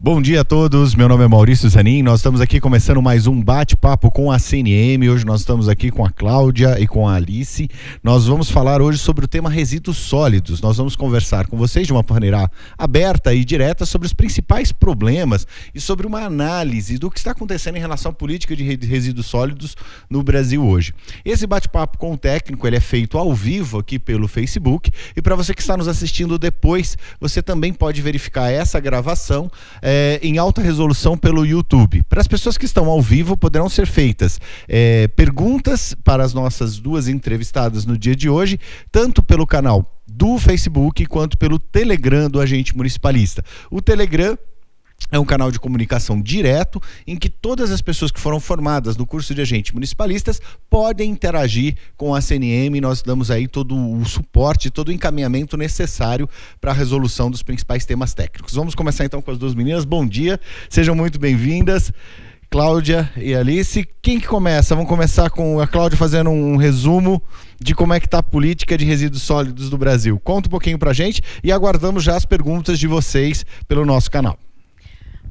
Bom dia a todos, meu nome é Maurício Zanin, nós estamos aqui começando mais um bate-papo com a CNM. Hoje nós estamos aqui com a Cláudia e com a Alice. Nós vamos falar hoje sobre o tema resíduos sólidos. Nós vamos conversar com vocês de uma maneira aberta e direta sobre os principais problemas e sobre uma análise do que está acontecendo em relação à política de resíduos sólidos no Brasil hoje. Esse bate-papo com o técnico, ele é feito ao vivo aqui pelo Facebook, e para você que está nos assistindo depois, você também pode verificar essa gravação em alta resolução pelo YouTube. Para as pessoas que estão ao vivo, poderão ser feitas perguntas para as nossas duas entrevistadas no dia de hoje, tanto pelo canal do Facebook quanto pelo Telegram do Agente Municipalista. O Telegram é um canal de comunicação direto em que todas as pessoas que foram formadas no curso de agentes municipalistas podem interagir com a CNM. Nós damos aí todo o suporte, todo o encaminhamento necessário para a resolução dos principais temas técnicos. Vamos começar então com as duas meninas. Bom dia, sejam muito bem-vindas, Cláudia e Alice. Quem que começa? Vamos começar com a Cláudia fazendo um resumo de como é que está a política de resíduos sólidos do Brasil. Conta um pouquinho pra gente e aguardamos já as perguntas de vocês pelo nosso canal.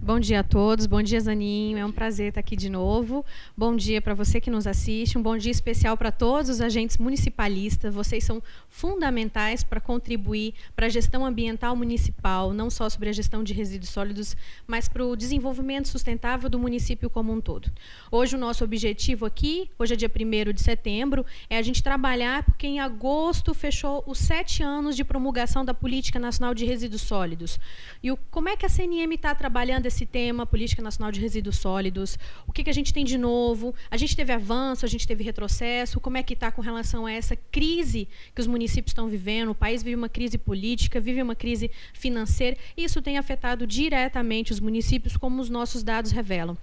Bom dia a todos, bom dia Zanin, é um prazer estar aqui de novo. Bom dia para você que nos assiste, um bom dia especial para todos os agentes municipalistas. Vocês são fundamentais para contribuir para a gestão ambiental municipal, não só sobre a gestão de resíduos sólidos, mas para o desenvolvimento sustentável do município como um todo. Hoje o nosso objetivo aqui, hoje é dia 1º de setembro, é a gente trabalhar porque em agosto fechou os 7 anos de promulgação da Política Nacional de Resíduos Sólidos. E como é que a CNM está trabalhando esse tema, Política Nacional de Resíduos Sólidos? O que a gente tem de novo? A gente teve avanço, a gente teve retrocesso? Como é que está com relação a essa crise que os municípios estão vivendo? O país vive uma crise política, vive uma crise financeira, e isso tem afetado diretamente os municípios, como os nossos dados revelam.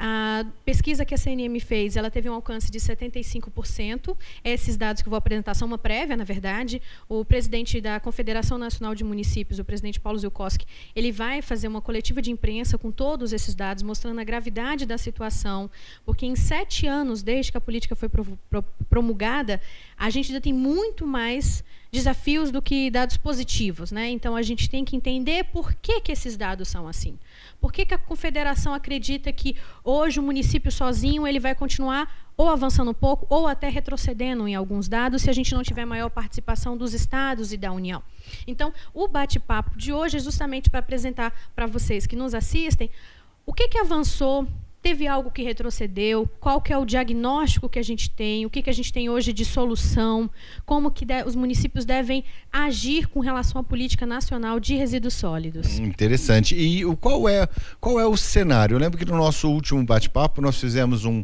A pesquisa que a CNM fez, ela teve um alcance de 75%. Esses dados que eu vou apresentar são uma prévia, na verdade. O presidente da Confederação Nacional de Municípios, o presidente Paulo Zielkowski, ele vai fazer uma coletiva de imprensa com todos esses dados, mostrando a gravidade da situação, porque em 7 anos, desde que a política foi promulgada, a gente ainda tem muito mais desafios do que dados positivos, né? Então, a gente tem que entender por que esses dados são assim. Por que a Confederação acredita que hoje o município sozinho ele vai continuar ou avançando um pouco ou até retrocedendo em alguns dados se a gente não tiver maior participação dos estados e da União. Então, o bate-papo de hoje é justamente para apresentar para vocês que nos assistem o que avançou. Teve algo que retrocedeu? Qual que é o diagnóstico que a gente tem? O que a gente tem hoje de solução? Como que os municípios devem agir com relação à política nacional de resíduos sólidos? Interessante. E qual é o cenário? Eu lembro que no nosso último bate-papo nós fizemos um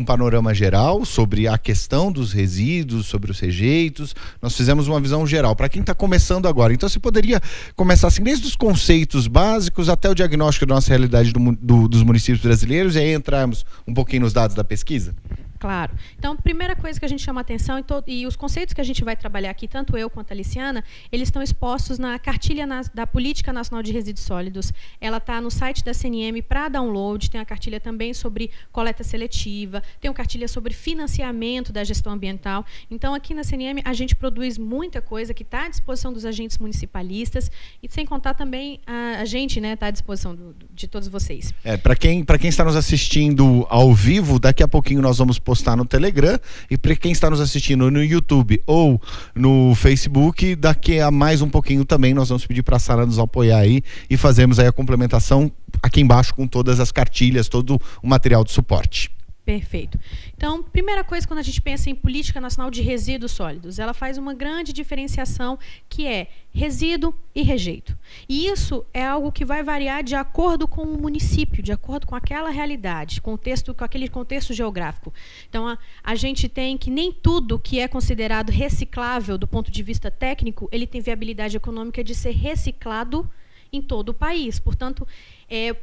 panorama geral sobre a questão dos resíduos, sobre os rejeitos. Nós fizemos uma visão geral para quem está começando agora. Então você poderia começar assim, desde os conceitos básicos até o diagnóstico da nossa realidade dos municípios brasileiros, e aí entrarmos um pouquinho nos dados da pesquisa? Claro. Então, primeira coisa que a gente chama atenção, e os conceitos que a gente vai trabalhar aqui, tanto eu quanto a Aliciana, eles estão expostos na cartilha da Política Nacional de Resíduos Sólidos. Ela está no site da CNM para download, tem a cartilha também sobre coleta seletiva, tem uma cartilha sobre financiamento da gestão ambiental. Então, aqui na CNM, a gente produz muita coisa que está à disposição dos agentes municipalistas, e sem contar também a gente está à disposição de todos vocês. Para quem está nos assistindo ao vivo, daqui a pouquinho nós vamos postar no Telegram, e para quem está nos assistindo no YouTube ou no Facebook, daqui a mais um pouquinho também nós vamos pedir para a Sara nos apoiar aí e fazemos aí a complementação aqui embaixo com todas as cartilhas, todo o material de suporte. Perfeito. Então, primeira coisa, quando a gente pensa em Política Nacional de Resíduos Sólidos, ela faz uma grande diferenciação que é resíduo e rejeito. E isso é algo que vai variar de acordo com o município, de acordo com aquela realidade, com aquele contexto geográfico. Então, a gente tem que nem tudo que é considerado reciclável do ponto de vista técnico, ele tem viabilidade econômica de ser reciclado em todo o país. Portanto,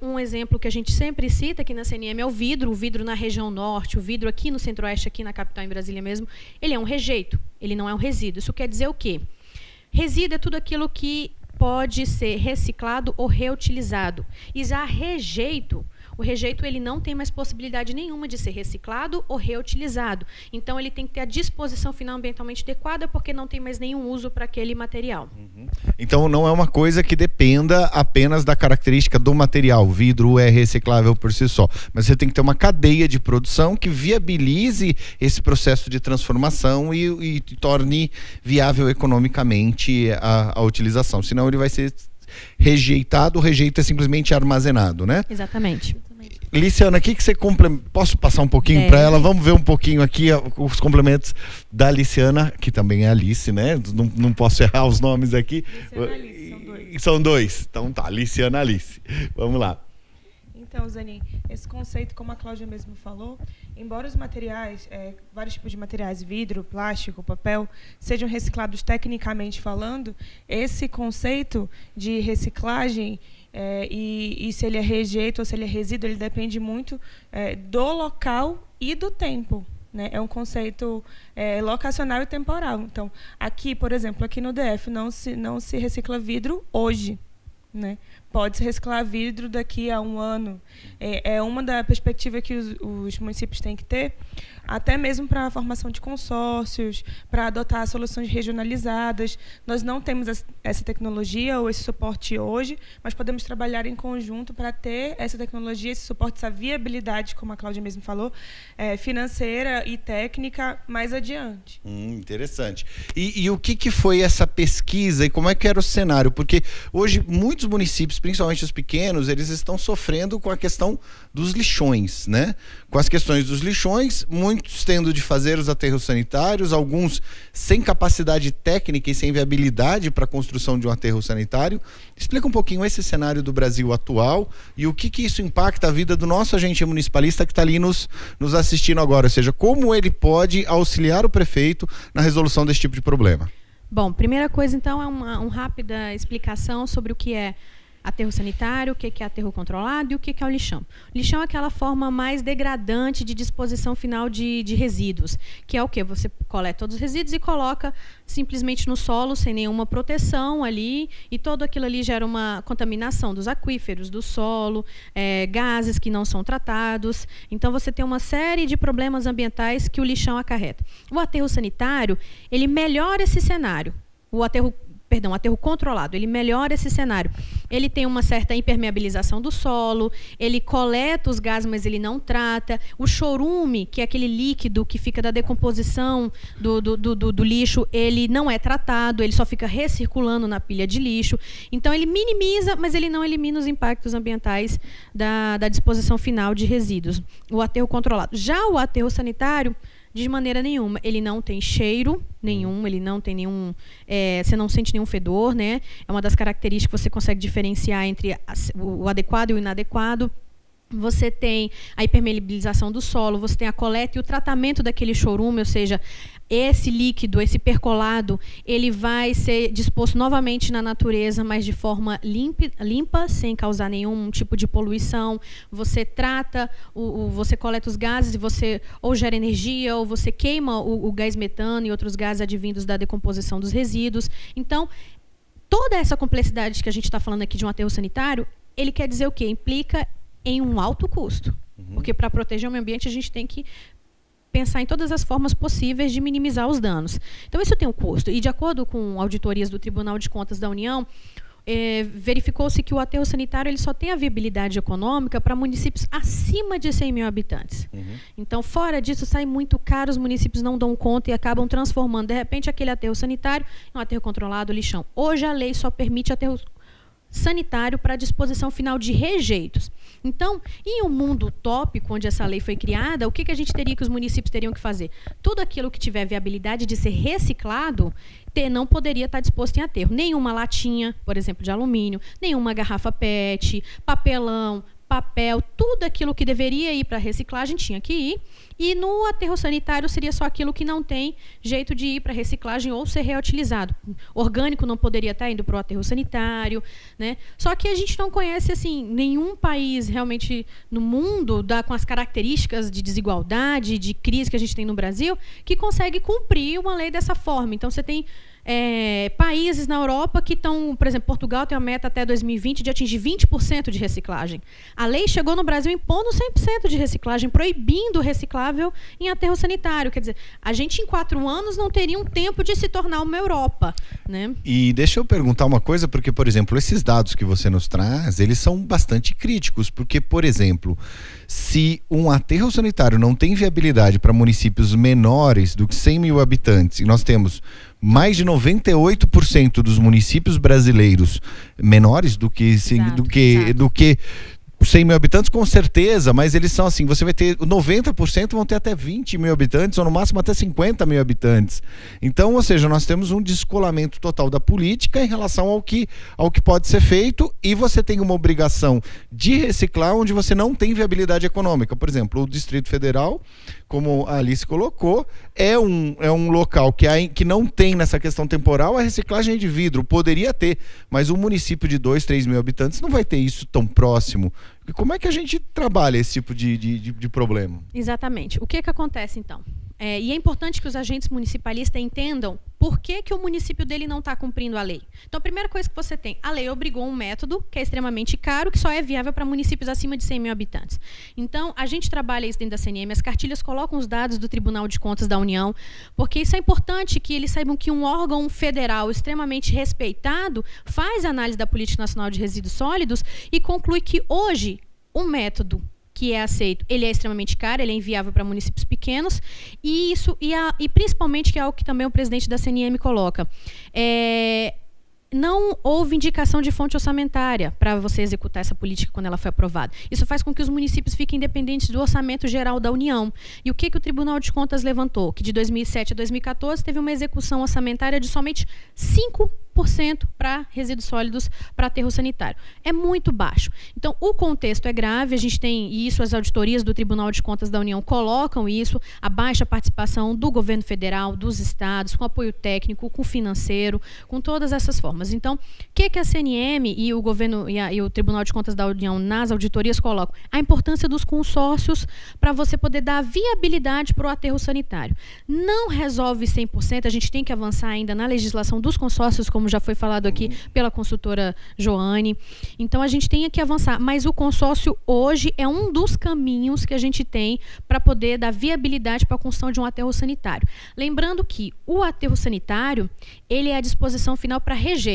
um exemplo que a gente sempre cita aqui na CNM é o vidro na região norte, o vidro aqui no centro-oeste, aqui na capital, em Brasília mesmo, ele é um rejeito, ele não é um resíduo. Isso quer dizer o quê? Resíduo é tudo aquilo que pode ser reciclado ou reutilizado. E já rejeito, o rejeito ele não tem mais possibilidade nenhuma de ser reciclado ou reutilizado. Então, ele tem que ter a disposição final ambientalmente adequada, porque não tem mais nenhum uso para aquele material. Então, não é uma coisa que dependa apenas da característica do material. O vidro é reciclável por si só, mas você tem que ter uma cadeia de produção que viabilize esse processo de transformação e torne viável economicamente a utilização. Senão ele vai ser rejeitado, o rejeito é simplesmente armazenado, né? Exatamente. Liciana, o que você complementa? Posso passar um pouquinho para ela? Vamos ver um pouquinho aqui os complementos da Liciana, que também é Alice, né? Não posso errar os nomes aqui. Liciana e Alice, são dois. São dois. Então tá, Liciana e Alice. Vamos lá. Então, Zanin, esse conceito, como a Cláudia mesmo falou, embora os materiais, vários tipos de materiais, vidro, plástico, papel, sejam reciclados tecnicamente falando, esse conceito de reciclagem e se ele é rejeito ou se ele é resíduo, ele depende muito do local e do tempo. Né? É um conceito locacional e temporal. Então, aqui, por exemplo, aqui no DF, não se recicla vidro hoje. Né? Pode-se reciclar vidro daqui a um ano. É uma da perspectiva que os municípios têm que ter, até mesmo para a formação de consórcios, para adotar soluções regionalizadas. Nós não temos essa tecnologia ou esse suporte hoje, mas podemos trabalhar em conjunto para ter essa tecnologia, esse suporte, essa viabilidade, como a Cláudia mesmo falou, financeira e técnica mais adiante. Interessante. E o que foi essa pesquisa e como é que era o cenário? Porque hoje muitos municípios, principalmente os pequenos, eles estão sofrendo com a questão dos lixões, né? Com as questões dos lixões, muitos tendo de fazer os aterros sanitários, alguns sem capacidade técnica e sem viabilidade para a construção de um aterro sanitário. Explica um pouquinho esse cenário do Brasil atual e o que isso impacta a vida do nosso agente municipalista que está ali nos assistindo agora, ou seja, como ele pode auxiliar o prefeito na resolução desse tipo de problema. Bom, primeira coisa, então, é uma rápida explicação sobre o que é aterro sanitário, o que é aterro controlado e o que é o lixão. O lixão é aquela forma mais degradante de disposição final de resíduos, que é o quê? Você coleta todos os resíduos e coloca simplesmente no solo, sem nenhuma proteção ali, e todo aquilo ali gera uma contaminação dos aquíferos, do solo, gases que não são tratados. Então, você tem uma série de problemas ambientais que o lixão acarreta. O aterro sanitário, ele melhora esse cenário. O aterro controlado, ele melhora esse cenário. Ele tem uma certa impermeabilização do solo, ele coleta os gases, mas ele não trata. O chorume, que é aquele líquido que fica da decomposição do lixo, ele não é tratado, ele só fica recirculando na pilha de lixo. Então, ele minimiza, mas ele não elimina os impactos ambientais da disposição final de resíduos. O aterro controlado. Já o aterro sanitário, de maneira nenhuma. Ele não tem cheiro nenhum, ele não tem nenhum... você não sente nenhum fedor, né? É uma das características que você consegue diferenciar entre o adequado e o inadequado. Você tem a impermeabilização do solo, você tem a coleta e o tratamento daquele chorume, ou seja, esse líquido, esse percolado, ele vai ser disposto novamente na natureza, mas de forma limpa, sem causar nenhum tipo de poluição. Você trata, você coleta os gases e você ou gera energia ou você queima o gás metano e outros gases advindos da decomposição dos resíduos. Então, toda essa complexidade que a gente está falando aqui de um aterro sanitário, ele quer dizer o quê? Implica em um alto custo. Porque para proteger o meio ambiente a gente tem que pensar em todas as formas possíveis de minimizar os danos. Então isso tem um custo. E de acordo com auditorias do Tribunal de Contas da União, verificou-se que o aterro sanitário ele só tem a viabilidade econômica para municípios acima de 100 mil habitantes. Então, fora disso, sai muito caro, os municípios não dão conta e acabam transformando, de repente, aquele aterro sanitário em um aterro controlado, lixão. Hoje a lei só permite aterro sanitário para disposição final de rejeitos. Então, em um mundo utópico, onde essa lei foi criada, o que a gente teria que os municípios teriam que fazer? Tudo aquilo que tiver viabilidade de ser reciclado, não poderia estar disposto em aterro. Nenhuma latinha, por exemplo, de alumínio, nenhuma garrafa PET, papelão, papel, tudo aquilo que deveria ir para a reciclagem tinha que ir. E no aterro sanitário seria só aquilo que não tem jeito de ir para reciclagem ou ser reutilizado. Orgânico não poderia estar indo para o aterro sanitário, né? Só que a gente não conhece assim, nenhum país realmente no mundo, com as características de desigualdade, de crise que a gente tem no Brasil, que consegue cumprir uma lei dessa forma. Então, você tem países na Europa que estão, por exemplo, Portugal tem uma meta até 2020 de atingir 20% de reciclagem. A lei chegou no Brasil impondo 100% de reciclagem, proibindo o reciclável em aterro sanitário. Quer dizer, a gente em 4 anos não teria um tempo de se tornar uma Europa, né? E deixa eu perguntar uma coisa, porque, por exemplo, esses dados que você nos traz, eles são bastante críticos, porque, por exemplo, se um aterro sanitário não tem viabilidade para municípios menores do que 100 mil habitantes, e nós temos mais de 98% dos municípios brasileiros menores do que 100 mil habitantes, com certeza, mas eles são assim, você vai ter 90% vão ter até 20 mil habitantes, ou no máximo até 50 mil habitantes. Então, ou seja, nós temos um descolamento total da política em relação ao que pode ser feito, e você tem uma obrigação de reciclar onde você não tem viabilidade econômica. Por exemplo, o Distrito Federal, como a Alice colocou, é um local que não tem nessa questão temporal a reciclagem de vidro. Poderia ter, mas um município de 2, 3 mil habitantes não vai ter isso tão próximo. E como é que a gente trabalha esse tipo de problema? Exatamente. O que acontece, então? E é importante que os agentes municipalistas entendam por que o município dele não está cumprindo a lei. Então, a primeira coisa que você tem, a lei obrigou um método que é extremamente caro, que só é viável para municípios acima de 100 mil habitantes. Então, a gente trabalha isso dentro da CNM, as cartilhas colocam os dados do Tribunal de Contas da União, porque isso é importante que eles saibam que um órgão federal extremamente respeitado faz análise da Política Nacional de Resíduos Sólidos e conclui que hoje um método que é aceito, ele é extremamente caro, ele é inviável para municípios pequenos, e principalmente, que é algo que também o presidente da CNM coloca, não houve indicação de fonte orçamentária para você executar essa política quando ela foi aprovada. Isso faz com que os municípios fiquem dependentes do orçamento geral da União. E o que o Tribunal de Contas levantou? Que de 2007 a 2014 teve uma execução orçamentária de somente 5% para resíduos sólidos para aterro sanitário. É muito baixo. Então, o contexto é grave, a gente tem isso, as auditorias do Tribunal de Contas da União colocam isso, a baixa participação do governo federal, dos estados, com apoio técnico, com financeiro, com todas essas formas. Então, o que a CNM e o governo e o Tribunal de Contas da União nas auditorias colocam? A importância dos consórcios para você poder dar viabilidade para o aterro sanitário. Não resolve 100%, a gente tem que avançar ainda na legislação dos consórcios, como já foi falado aqui pela consultora Joane. Então, a gente tem que avançar, mas o consórcio hoje é um dos caminhos que a gente tem para poder dar viabilidade para a construção de um aterro sanitário. Lembrando que o aterro sanitário, ele é a disposição final para rejeitos.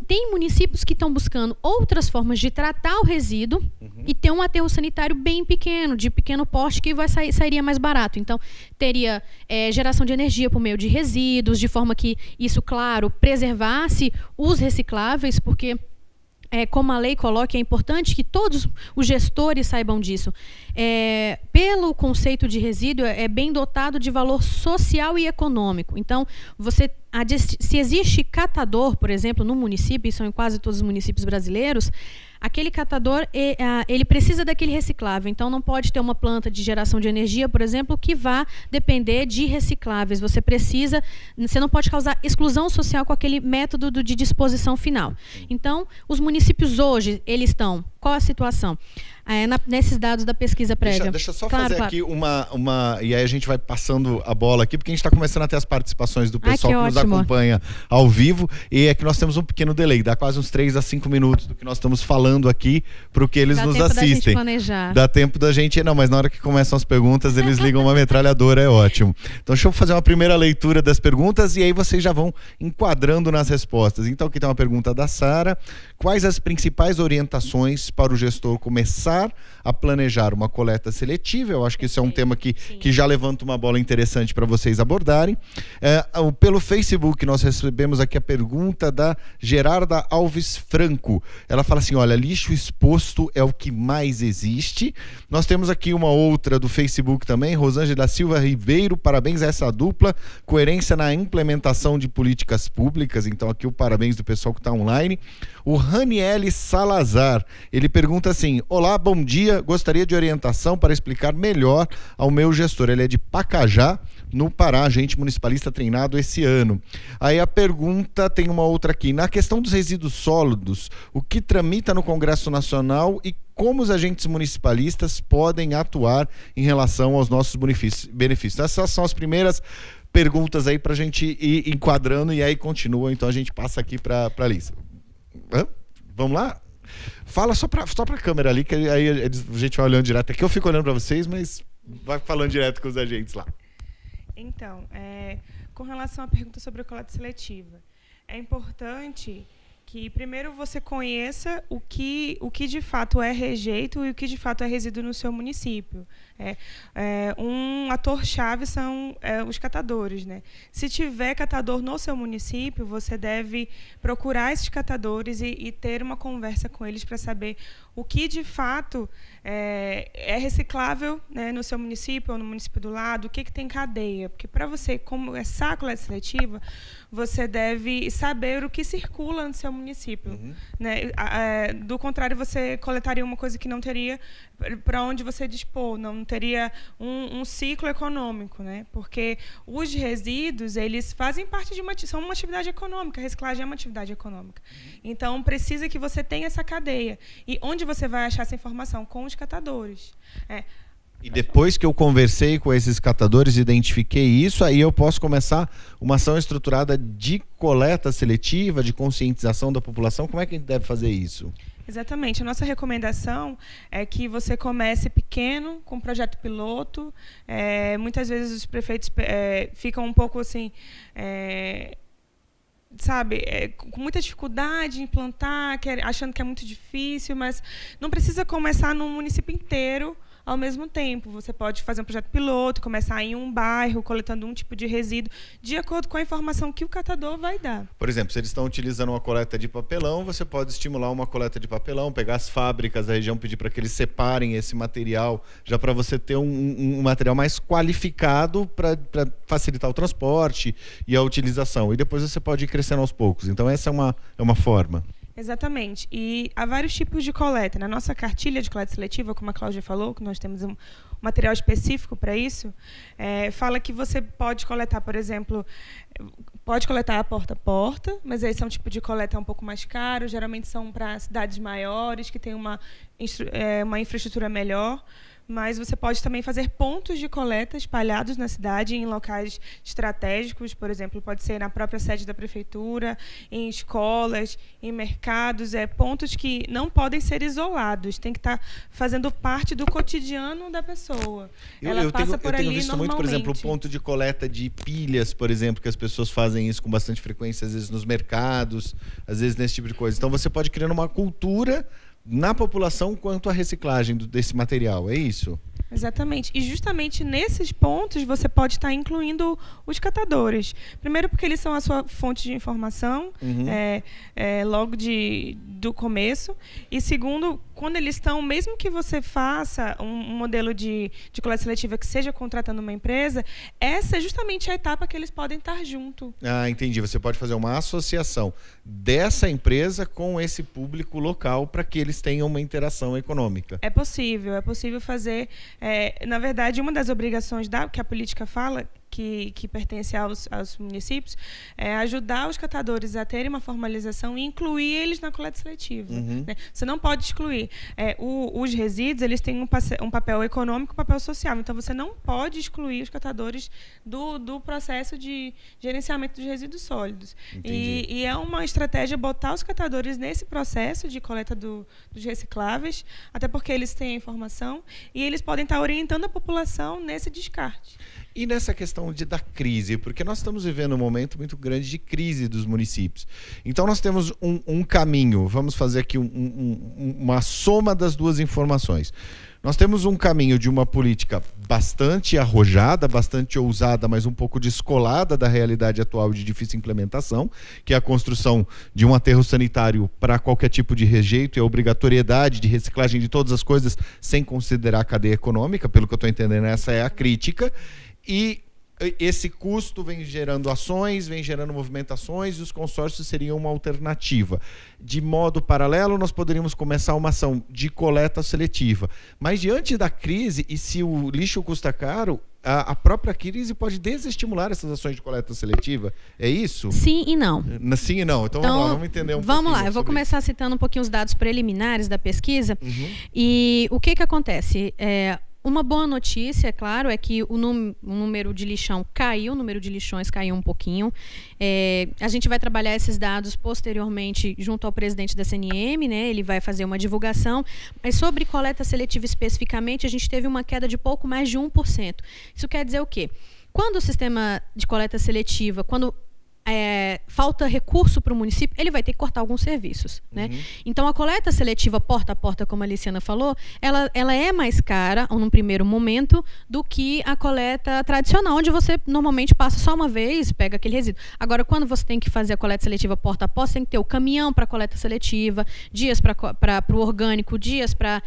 Tem municípios que estão buscando outras formas de tratar o resíduo e ter um aterro sanitário bem pequeno, de pequeno porte, que sairia mais barato. Então, teria geração de energia por meio de resíduos, de forma que isso, claro, preservasse os recicláveis, porque como a lei coloca, é importante que todos os gestores saibam disso. Pelo conceito de resíduo, é bem dotado de valor social e econômico. Então, se existe catador, por exemplo, no município, e são em quase todos os municípios brasileiros, aquele catador, ele precisa daquele reciclável. Então, não pode ter uma planta de geração de energia, por exemplo, que vá depender de recicláveis. Você não pode causar exclusão social com aquele método de disposição final. Então, os municípios hoje, eles estão... Qual a situação? Nesses dados da pesquisa prévia. Deixa eu só fazer aqui uma... E aí a gente vai passando a bola aqui, porque a gente está começando a ter as participações do pessoal que nos acompanha ao vivo. E é que nós temos um pequeno delay, dá quase uns 3 a 5 minutos do que nós estamos falando aqui para o que eles nos assistem. Dá tempo da gente planejar. Dá tempo da gente... Não, mas na hora que começam as perguntas, eles ligam uma metralhadora, é ótimo. Então deixa eu fazer uma primeira leitura das perguntas e aí vocês já vão enquadrando nas respostas. Então aqui tem uma pergunta da Sara. Quais as principais orientações para o gestor começar a planejar uma coleta seletiva? Eu acho que isso é um tema que já levanta uma bola interessante para vocês abordarem. Pelo Facebook, nós recebemos aqui a pergunta da Gerarda Alves Franco. Ela fala assim, olha, lixo exposto é o que mais existe. Nós temos aqui uma outra do Facebook também, Rosângela Silva Ribeiro, parabéns a essa dupla, coerência na implementação de políticas públicas. Então aqui o parabéns do pessoal que está online. O Raniele Salazar, ele pergunta assim, olá, bom dia, gostaria de orientação para explicar melhor ao meu gestor. Ele é de Pacajá, no Pará, agente municipalista treinado esse ano. Aí a pergunta, tem uma outra aqui, na questão dos resíduos sólidos, o que tramita no Congresso Nacional e como os agentes municipalistas podem atuar em relação aos nossos benefícios? Essas são as primeiras perguntas aí pra gente ir enquadrando e aí continua. Então a gente passa aqui pra Alice. Vamos lá? Fala só pra câmera ali, que aí a gente vai olhando direto. Aqui eu fico olhando pra vocês, mas vai falando direto com os agentes lá. Então, com relação à pergunta sobre a coleta seletiva, é importante que primeiro você conheça o que de fato é rejeito e o que de fato é resíduo no seu município. Um ator-chave são os catadores, né? Se tiver catador no seu município, você deve procurar esses catadores e ter uma conversa com eles para saber o que de fato é reciclável, né, no seu município ou no município do lado, o que tem cadeia. Porque para você começar a coleta seletiva, você deve saber o que circula no seu município. Né? Do contrário, você coletaria uma coisa que não teria para onde você dispor, não teria um ciclo econômico, né? Porque os resíduos, eles fazem parte são uma atividade econômica, a reciclagem é uma atividade econômica. Então, precisa que você tenha essa cadeia. E onde você vai achar essa informação? Com os catadores. E depois que eu conversei com esses catadores, identifiquei isso, aí eu posso começar uma ação estruturada de coleta seletiva, de conscientização da população. Como é que a gente deve fazer isso? Exatamente. A nossa recomendação é que você comece pequeno, com um projeto piloto. Muitas vezes os prefeitos ficam um pouco assim, com muita dificuldade em implantar, achando que é muito difícil, mas não precisa começar no município inteiro ao mesmo tempo. Você pode fazer um projeto piloto, começar em um bairro, coletando um tipo de resíduo, de acordo com a informação que o catador vai dar. Por exemplo, se eles estão utilizando uma coleta de papelão, você pode estimular uma coleta de papelão, pegar as fábricas da região, pedir para que eles separem esse material, já para você ter um material mais qualificado para facilitar o transporte e a utilização. E depois você pode ir crescendo aos poucos. Então essa é uma forma. Exatamente. E há vários tipos de coleta. Na nossa cartilha de coleta seletiva, como a Cláudia falou, que nós temos um material específico para isso, fala que você pode coletar, por exemplo, pode coletar a porta, mas esse é um tipo de coleta um pouco mais caro, geralmente são para cidades maiores, que têm uma infraestrutura melhor. Mas você pode também fazer pontos de coleta espalhados na cidade, em locais estratégicos, por exemplo, pode ser na própria sede da prefeitura, em escolas, em mercados, pontos que não podem ser isolados, tem que estar fazendo parte do cotidiano da pessoa. Ela passa por ali normalmente. Eu tenho visto muito, por exemplo, o ponto de coleta de pilhas, por exemplo, que as pessoas fazem isso com bastante frequência, às vezes nos mercados, às vezes nesse tipo de coisa. Então você pode criar uma cultura na população quanto à reciclagem desse material, é isso? Exatamente. E justamente nesses pontos você pode estar incluindo os catadores. Primeiro porque eles são a sua fonte de informação, logo do começo. E segundo, quando eles estão, mesmo que você faça um modelo de coleta seletiva que seja contratando uma empresa, essa é justamente a etapa que eles podem estar junto. Ah, entendi. Você pode fazer uma associação dessa empresa com esse público local para que eles tenham uma interação econômica. É possível fazer. Na verdade, uma das obrigações que a política fala, que pertence aos municípios, é ajudar os catadores a terem uma formalização e incluir eles na coleta seletiva. Né? Você não pode excluir. Os resíduos, eles têm um papel econômico e um papel social. Então, você não pode excluir os catadores do processo de gerenciamento dos resíduos sólidos. E é uma estratégia botar os catadores nesse processo de coleta dos recicláveis, até porque eles têm a informação e eles podem estar orientando a população nesse descarte. E nessa questão da crise, porque nós estamos vivendo um momento muito grande de crise dos municípios. Então nós temos um caminho, vamos fazer aqui uma soma das duas informações. Nós temos um caminho de uma política bastante arrojada, bastante ousada, mas um pouco descolada da realidade atual de difícil implementação, que é a construção de um aterro sanitário para qualquer tipo de rejeito e a obrigatoriedade de reciclagem de todas as coisas sem considerar a cadeia econômica, pelo que eu estou entendendo, essa é a crítica. E esse custo vem gerando ações, vem gerando movimentações e os consórcios seriam uma alternativa. De modo paralelo, nós poderíamos começar uma ação de coleta seletiva. Mas diante da crise, e se o lixo custa caro, a própria crise pode desestimular essas ações de coleta seletiva? É isso? Sim e não. Sim e não. Então vamos lá, vamos entender um pouquinho. Vamos lá, eu vou começar citando um pouquinho os dados preliminares da pesquisa. E o que acontece? uma boa notícia, é claro, é que o número de lixão caiu, o número de lixões caiu um pouquinho. A gente vai trabalhar esses dados posteriormente junto ao presidente da CNM, né? Ele vai fazer uma divulgação. Mas sobre coleta seletiva especificamente, a gente teve uma queda de pouco mais de 1%. Isso quer dizer o quê? Quando o sistema de coleta seletiva, falta recurso para o município, ele vai ter que cortar alguns serviços, né? Então, a coleta seletiva porta a porta, como a Aliciana falou, ela é mais cara, num primeiro momento, do que a coleta tradicional, onde você normalmente passa só uma vez, pega aquele resíduo. Agora, quando você tem que fazer a coleta seletiva porta a porta, você tem que ter o caminhão para a coleta seletiva, dias para o orgânico, dias para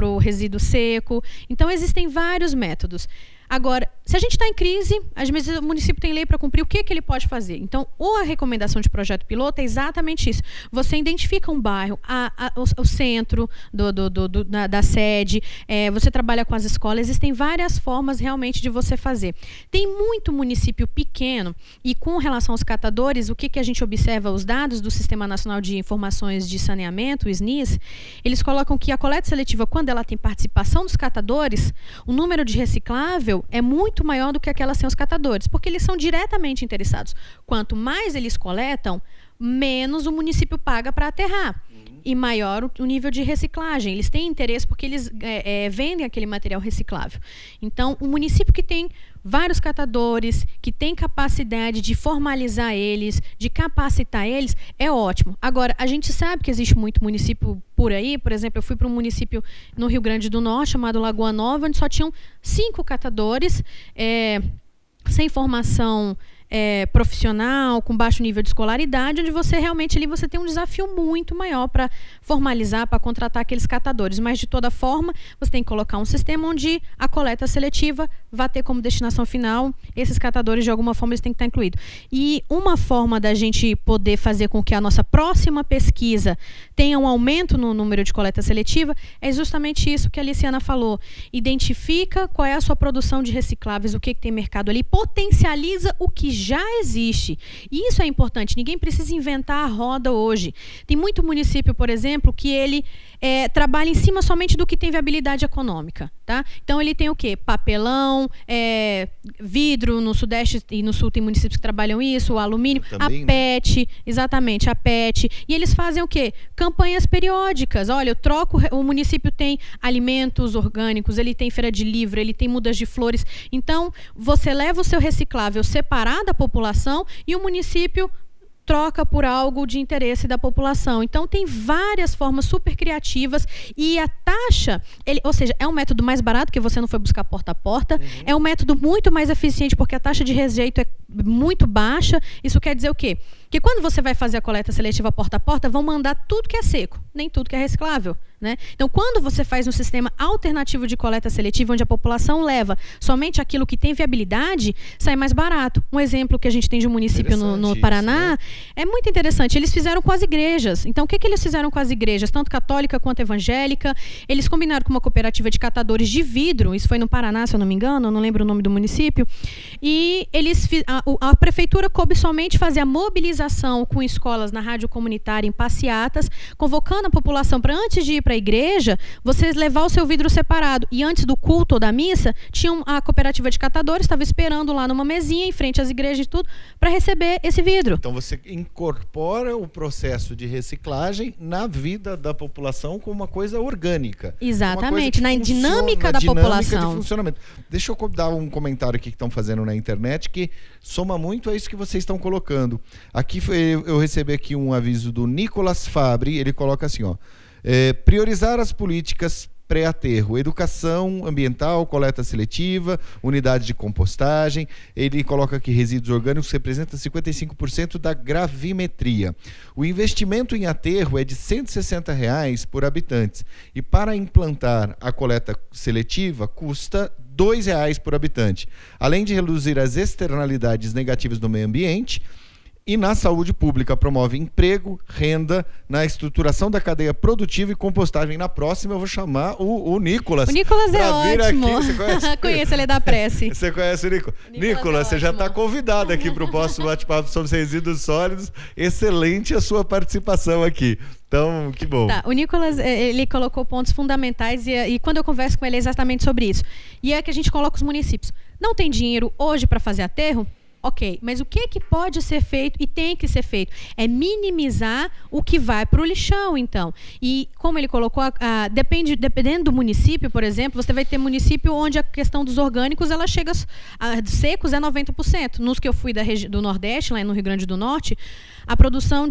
o resíduo seco. Então, existem vários métodos. Agora, se a gente está em crise, às vezes o município tem lei para cumprir, o que ele pode fazer? Então, a recomendação de projeto piloto é exatamente isso. Você identifica um bairro, o centro da sede, você trabalha com as escolas, existem várias formas realmente de você fazer. Tem muito município pequeno e com relação aos catadores, o que a gente observa, os dados do Sistema Nacional de Informações de Saneamento, o SNIS, eles colocam que a coleta seletiva, quando ela tem participação dos catadores, o número de reciclável é muito maior do que aquela sem os catadores, porque eles são diretamente interessados. Quanto mais eles coletam, menos o município paga para aterrar. E maior o nível de reciclagem. Eles têm interesse porque eles vendem aquele material reciclável. Então, o município que tem vários catadores, que tem capacidade de formalizar eles, de capacitar eles, é ótimo. Agora, a gente sabe que existe muito município por aí. Por exemplo, eu fui para um município no Rio Grande do Norte, chamado Lagoa Nova, onde só tinham 5 catadores, sem formação profissional, com baixo nível de escolaridade, onde você realmente ali você tem um desafio muito maior para formalizar, para contratar aqueles catadores. Mas, de toda forma, você tem que colocar um sistema onde a coleta seletiva vai ter como destinação final esses catadores, de alguma forma, eles têm que estar incluídos. E uma forma da gente poder fazer com que a nossa próxima pesquisa tenha um aumento no número de coleta seletiva é justamente isso que a Aliciana falou. Identifica qual é a sua produção de recicláveis, o que tem mercado ali, potencializa o que já existe. E isso é importante. Ninguém precisa inventar a roda hoje. Tem muito município, por exemplo, que ele trabalha em cima somente do que tem viabilidade econômica. Tá? Então, ele tem o quê? Papelão, vidro, no Sudeste e no Sul tem municípios que trabalham isso, o alumínio, também, a PET, né? Exatamente, a PET. E eles fazem o quê? Campanhas periódicas. Olha, eu troco, o município tem alimentos orgânicos, ele tem feira de livro, ele tem mudas de flores. Então, você leva o seu reciclável separado da população e o município troca por algo de interesse da população. Então, tem várias formas super criativas e a taxa, ou seja, é um método mais barato, que você não foi buscar porta a porta, é um método muito mais eficiente, porque a taxa de rejeito é muito baixa. Isso quer dizer o quê? Que quando você vai fazer a coleta seletiva porta a porta, vão mandar tudo que é seco, nem tudo que é reciclável, né? Então, quando você faz um sistema alternativo de coleta seletiva, onde a população leva somente aquilo que tem viabilidade, sai mais barato. Um exemplo que a gente tem de um município no Paraná, né? É muito interessante. Eles fizeram com as igrejas. Então, o que eles fizeram com as igrejas? Tanto católica quanto evangélica. Eles combinaram com uma cooperativa de catadores de vidro. Isso foi no Paraná, se eu não me engano. Eu não lembro o nome do município. E a prefeitura coube somente fazer a mobilização com escolas na rádio comunitária, em passeatas, convocando a população para, antes de ir para a igreja, vocês levar o seu vidro separado. E antes do culto ou da missa, tinha a cooperativa de catadores, estava esperando lá numa mesinha, em frente às igrejas e tudo, para receber esse vidro. Então você incorpora o processo de reciclagem na vida da população como uma coisa orgânica. Exatamente, na dinâmica da população. De funcionamento. Deixa eu dar um comentário aqui que estão fazendo na internet que soma muito a isso que vocês estão colocando. Aqui eu recebi aqui um aviso do Nicolas Fabri, ele coloca assim, ó, priorizar as políticas pré-aterro, educação ambiental, coleta seletiva, unidade de compostagem. Ele coloca aqui resíduos orgânicos representa 55% da gravimetria. O investimento em aterro é de R$ 160 por habitante e para implantar a coleta seletiva custa R$ 2 por habitante. Além de reduzir as externalidades negativas do meio ambiente, E na saúde pública promove emprego, renda, na estruturação da cadeia produtiva e compostagem. Na próxima eu vou chamar o Nicolas. O Nicolas é ótimo. Aqui. Você conhece? Conheço, ele é da Prece. Você conhece o Nicolas? Nicolas, você já está convidado aqui para o próximo bate-papo sobre resíduos sólidos. Excelente a sua participação aqui. Então, que bom. Tá, o Nicolas, ele colocou pontos fundamentais e quando eu converso com ele é exatamente sobre isso. E é que a gente coloca os municípios. Não tem dinheiro hoje para fazer aterro? Ok, mas o que pode ser feito e tem que ser feito? É minimizar o que vai para o lixão, então. E como ele colocou, dependendo do município, por exemplo, você vai ter município onde a questão dos orgânicos, ela chega, secos é 90%. Nos que eu fui do Nordeste, lá no Rio Grande do Norte, a produção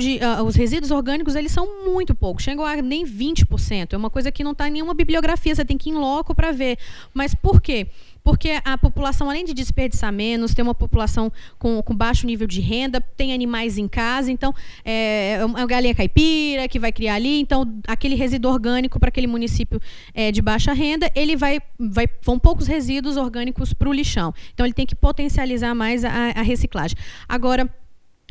os resíduos orgânicos, eles são muito poucos, chegam a nem 20%. É uma coisa que não está em nenhuma bibliografia, você tem que ir em loco para ver. Mas por quê? Porque a população, além de desperdiçar menos, tem uma população com baixo nível de renda, tem animais em casa, então é uma galinha caipira que vai criar ali, então aquele resíduo orgânico para aquele município de baixa renda, vão poucos resíduos orgânicos para o lixão. Então ele tem que potencializar mais a reciclagem. Agora,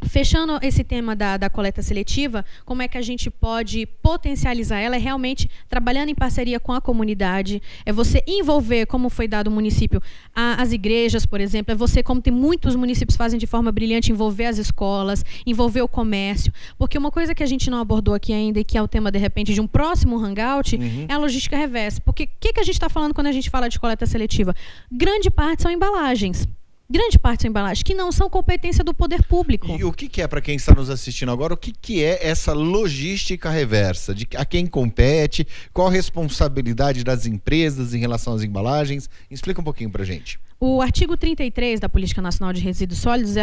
fechando esse tema da coleta seletiva, como é que a gente pode potencializar ela? É realmente trabalhando em parceria com a comunidade, é você envolver, como foi dado o município, as igrejas, por exemplo, é você, como tem muitos municípios fazem de forma brilhante, envolver as escolas, envolver o comércio, porque uma coisa que a gente não abordou aqui ainda e que é o tema, de repente, de um próximo hangout, é a logística reversa. Porque o que a gente está falando quando a gente fala de coleta seletiva? Grande parte são embalagens. Grande parte são embalagens que não são competência do poder público. E o que é, para quem está nos assistindo agora, o que é essa logística reversa? A quem compete? Qual a responsabilidade das empresas em relação às embalagens? Explica um pouquinho para a gente. O artigo 33 da Política Nacional de Resíduos Sólidos,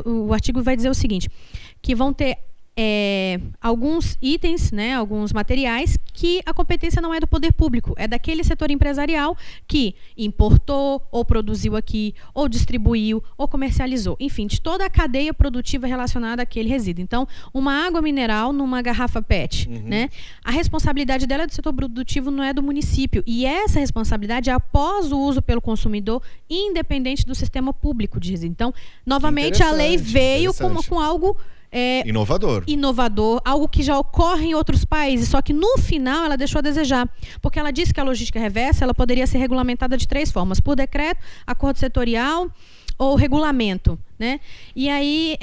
o artigo vai dizer o seguinte, que vão ter alguns itens, né, alguns materiais que a competência não é do poder público, é daquele setor empresarial que importou, ou produziu aqui, ou distribuiu, ou comercializou. Enfim, de toda a cadeia produtiva relacionada àquele resíduo. Então, uma água mineral numa garrafa PET, né, a responsabilidade dela é do setor produtivo, não é do município. E essa responsabilidade é após o uso pelo consumidor, independente do sistema público de resíduo. Então, novamente, a lei veio com algo inovador, algo que já ocorre em outros países, só que no final ela deixou a desejar, porque ela disse que a logística reversa ela poderia ser regulamentada de 3 formas: por decreto, acordo setorial ou regulamento, né? E aí,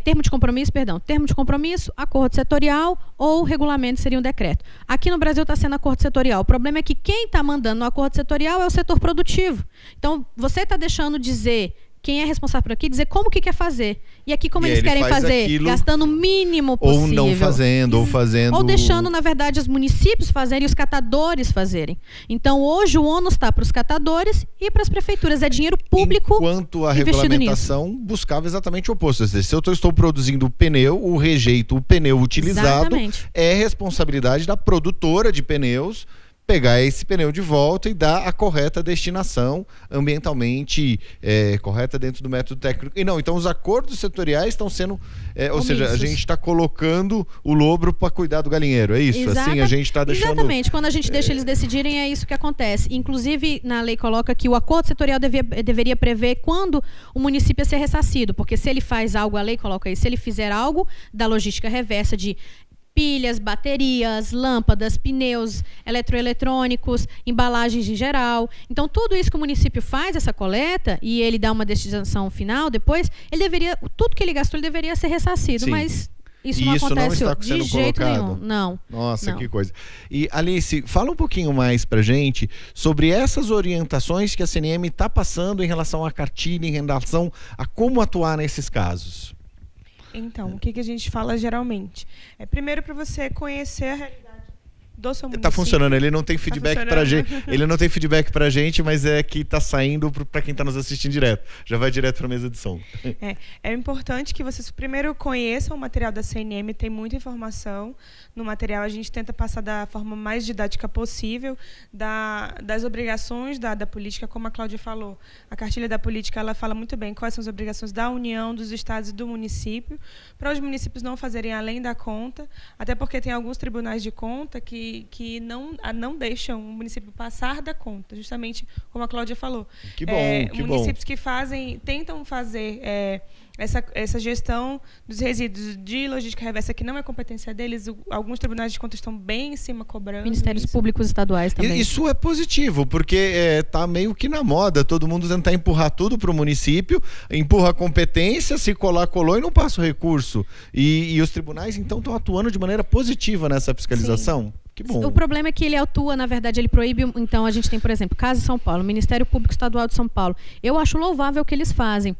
termo de compromisso, acordo setorial ou regulamento seria um decreto. Aqui no Brasil está sendo acordo setorial. O problema é que quem está mandando no acordo setorial é o setor produtivo. Então, você está deixando dizer quem é responsável por aqui, dizer como que quer fazer. E aqui como eles querem fazer, gastando o mínimo possível. Ou não fazendo, ou fazendo... Ou deixando, na verdade, os municípios fazerem e os catadores fazerem. Então, hoje, o ônus está para os catadores e para as prefeituras. É dinheiro público. Enquanto a regulamentação buscava exatamente o oposto. Ou seja, se eu estou produzindo pneu, o pneu utilizado, é responsabilidade da produtora de pneus pegar esse pneu de volta e dar a correta destinação ambientalmente correta dentro do método técnico. E não, então os acordos setoriais estão sendo, ou seja, a gente está colocando o lobro para cuidar do galinheiro, é isso? Assim a gente está deixando... Exatamente, quando a gente deixa eles decidirem, é isso que acontece. Inclusive, na lei coloca que o acordo setorial deveria prever quando o município ia ser ressarcido, porque se ele faz algo, a lei coloca isso, se ele fizer algo da logística reversa de pilhas, baterias, lâmpadas, pneus, eletroeletrônicos, embalagens em geral. Então, tudo isso que o município faz, essa coleta, e ele dá uma destinação final depois, tudo que ele gastou, ele deveria ser ressarcido, sim. Mas isso não acontece de jeito nenhum. Não. Nossa, que coisa. E, Alice, fala um pouquinho mais pra gente sobre essas orientações que a CNM está passando em relação à cartilha, em relação a como atuar nesses casos. Então, o que a gente fala geralmente? Primeiro, para você conhecer a realidade do seu município. Tá funcionando, ele não tem feedback pra gente. Ele não tem feedback pra gente, mas é que tá saindo para quem tá nos assistindo direto. Já vai direto pra mesa de som. É importante que vocês primeiro conheçam o material da CNM, tem muita informação no material. A gente tenta passar da forma mais didática possível das obrigações da política, como a Cláudia falou. A cartilha da política, ela fala muito bem quais são as obrigações da União, dos estados e do município, para os municípios não fazerem além da conta, até porque tem alguns tribunais de conta que não deixam o município passar da conta, justamente como a Cláudia falou. Que bom, municípios que tentam fazer essa gestão dos resíduos de logística reversa, que não é competência deles, alguns tribunais de contas estão bem em cima cobrando. Ministérios públicos estaduais também. Isso é positivo, porque tá meio que na moda, todo mundo tentar empurrar tudo para o município, empurra a competência, se colar, colou e não passa o recurso. E os tribunais, então, estão atuando de maneira positiva nessa fiscalização? Sim. Que bom. O problema é que ele atua, na verdade, ele proíbe. Então, a gente tem, por exemplo, caso de São Paulo, Ministério Público Estadual de São Paulo. Eu acho louvável o que eles fazem.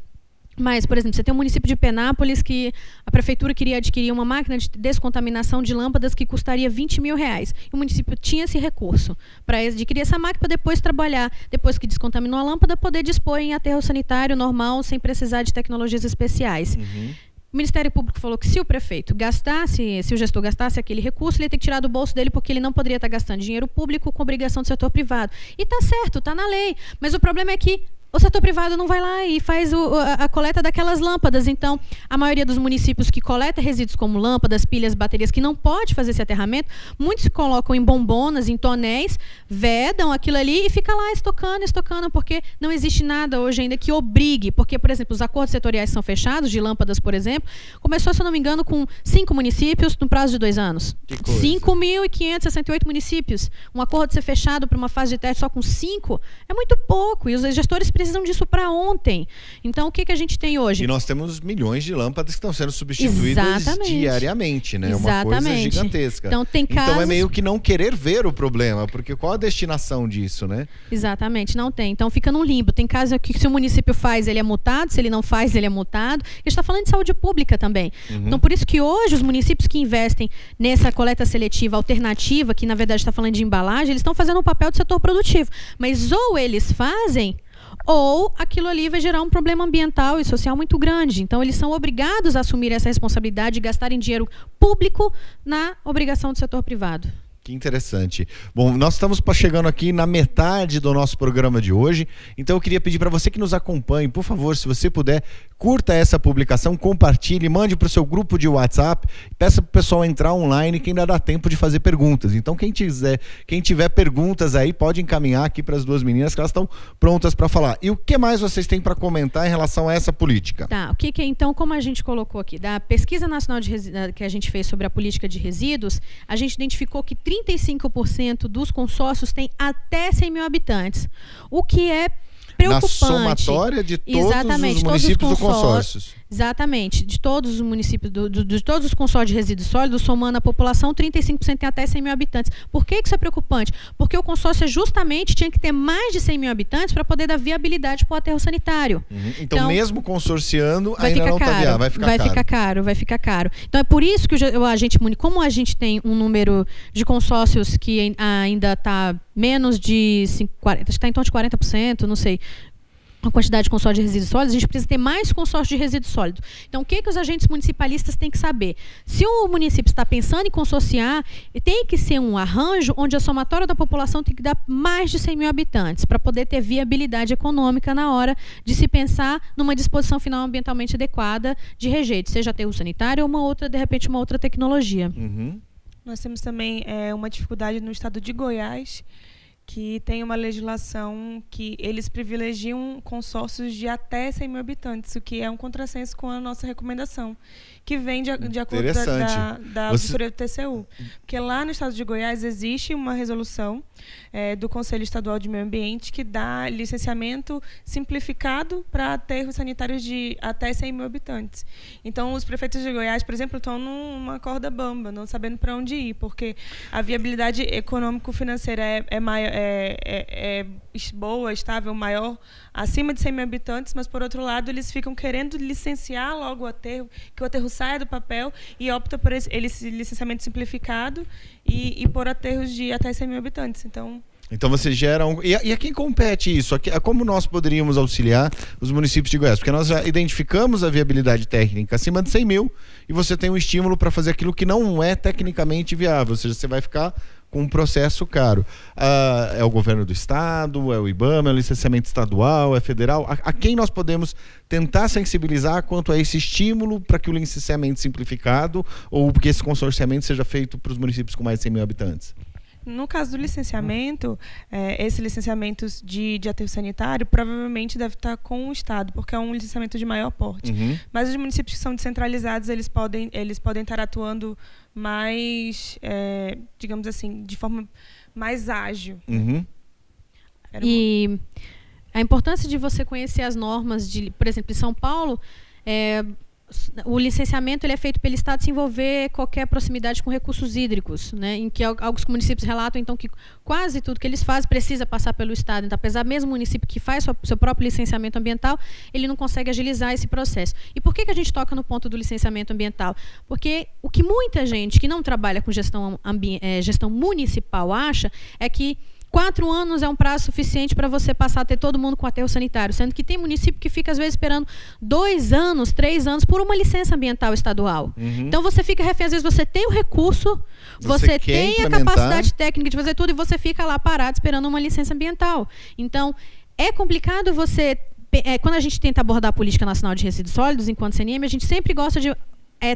Mas, por exemplo, você tem um município de Penápolis que a prefeitura queria adquirir uma máquina de descontaminação de lâmpadas que custaria R$20 mil. E o município tinha esse recurso para adquirir essa máquina para depois trabalhar, depois que descontaminou a lâmpada, poder dispor em aterro sanitário normal, sem precisar de tecnologias especiais. Uhum. O Ministério Público falou que se o prefeito gastasse, se o gestor gastasse aquele recurso, ele ia ter que tirar do bolso dele, porque ele não poderia estar gastando dinheiro público com obrigação do setor privado. E está certo, está na lei. Mas o problema é que o setor privado não vai lá e faz a coleta daquelas lâmpadas. Então, a maioria dos municípios que coleta resíduos como lâmpadas, pilhas, baterias, que não pode fazer esse aterramento, muitos colocam em bombonas, em tonéis, vedam aquilo ali e fica lá estocando, porque não existe nada hoje ainda que obrigue. Porque, por exemplo, os acordos setoriais são fechados, de lâmpadas, por exemplo, começou, se eu não me engano, com 5 municípios no prazo de 2 anos. 5.568 municípios. Um acordo ser fechado para uma fase de teste só com 5 é muito pouco. E os gestores precisam disso para ontem. Então, o que a gente tem hoje? E nós temos milhões de lâmpadas que estão sendo substituídas diariamente, né? Exatamente. Uma coisa gigantesca. Então, tem casos... então é meio que não querer ver o problema, porque qual a destinação disso, né? Exatamente, não tem. Então fica num limbo. Tem casos que se o município faz, ele é multado, se ele não faz, ele é multado. A gente está falando de saúde pública também. Uhum. Então, por isso que hoje os municípios que investem nessa coleta seletiva alternativa, que na verdade está falando de embalagem, eles estão fazendo um papel do setor produtivo. Mas ou eles fazem, ou aquilo ali vai gerar um problema ambiental e social muito grande. Então, eles são obrigados a assumir essa responsabilidade de gastarem dinheiro público na obrigação do setor privado. Que interessante. Bom, nós estamos chegando aqui na metade do nosso programa de hoje, então eu queria pedir para você que nos acompanhe, por favor, se você puder, curta essa publicação, compartilhe, mande para o seu grupo de WhatsApp, peça para o pessoal entrar online, que ainda dá tempo de fazer perguntas. Então, quem tiver perguntas aí, pode encaminhar aqui para as duas meninas, que elas estão prontas para falar. E o que mais vocês têm para comentar em relação a essa política? Tá, então, como a gente colocou aqui, da pesquisa nacional que a gente fez sobre a política de resíduos, a gente identificou que 35% dos consórcios têm até 100 mil habitantes, o que é preocupante. Na somatória de todos os municípios do consórcio. Exatamente, de todos os municípios, de todos os consórcios de resíduos sólidos, somando a população, 35% tem até 100 mil habitantes. Por que isso é preocupante? Porque o consórcio justamente tinha que ter mais de 100 mil habitantes para poder dar viabilidade para o aterro sanitário. Uhum. Então, mesmo consorciando, ainda não está viável, vai ficar caro. Então, é por isso que como a gente tem um número de consórcios que ainda está menos de 40%, acho que está em torno de 40%, não sei, a quantidade de consórcio de resíduos sólidos, a gente precisa ter mais consórcio de resíduos sólidos. Então, o que os agentes municipalistas têm que saber? Se o município está pensando em consorciar, tem que ser um arranjo onde a somatória da população tem que dar mais de 100 mil habitantes, para poder ter viabilidade econômica na hora de se pensar numa disposição final ambientalmente adequada de rejeito, seja aterro sanitário ou de repente, uma outra tecnologia. Uhum. Nós temos também uma dificuldade no estado de Goiás, que tem uma legislação que eles privilegiam consórcios de até 100 mil habitantes, o que é um contrassenso com a nossa recomendação, que vem de acordo da auditoria do TCU. Porque lá no estado de Goiás existe uma resolução do Conselho Estadual de Meio Ambiente que dá licenciamento simplificado para aterros sanitários de até 100 mil habitantes. Então, os prefeitos de Goiás, por exemplo, estão numa corda bamba, não sabendo para onde ir, porque a viabilidade econômico-financeira é maior, boa, estável, maior, acima de 100 mil habitantes, mas, por outro lado, eles ficam querendo licenciar logo o aterro, que o aterro saia do papel, e opta por esse licenciamento simplificado e por aterros de até 100 mil habitantes. Então você gera E a quem compete isso? Como nós poderíamos auxiliar os municípios de Goiás? Porque nós já identificamos a viabilidade técnica acima de 100 mil e você tem um estímulo para fazer aquilo que não é tecnicamente viável, ou seja, você vai ficar com um processo caro. É o governo do estado, é o IBAMA, é o licenciamento estadual, é federal. A quem nós podemos tentar sensibilizar quanto a esse estímulo para que o licenciamento simplificado ou que esse consorciamento seja feito para os municípios com mais de 100 mil habitantes? No caso do licenciamento, esse licenciamento de aterro sanitário provavelmente deve estar com o Estado, porque é um licenciamento de maior porte. Mas os municípios que são descentralizados, eles podem estar atuando mais, digamos assim, de forma mais ágil. E a importância de você conhecer as normas, por exemplo, em São Paulo, o licenciamento ele é feito pelo Estado se envolver qualquer proximidade com recursos hídricos, né, em que alguns municípios relatam então que quase tudo que eles fazem precisa passar pelo Estado. Então, apesar mesmo município que faz seu próprio licenciamento ambiental, ele não consegue agilizar esse processo. E por que a gente toca no ponto do licenciamento ambiental? Porque o que muita gente que não trabalha com gestão municipal acha é que 4 anos é um prazo suficiente para você passar a ter todo mundo com aterro sanitário, sendo que tem município que fica, às vezes, esperando 2 anos, 3 anos por uma licença ambiental estadual. Então, você fica refém, às vezes você tem o recurso, você tem a capacidade técnica de fazer tudo e você fica lá parado esperando uma licença ambiental. Então, é complicado você... quando a gente tenta abordar a Política Nacional de Resíduos Sólidos, enquanto CNM, a gente sempre gosta de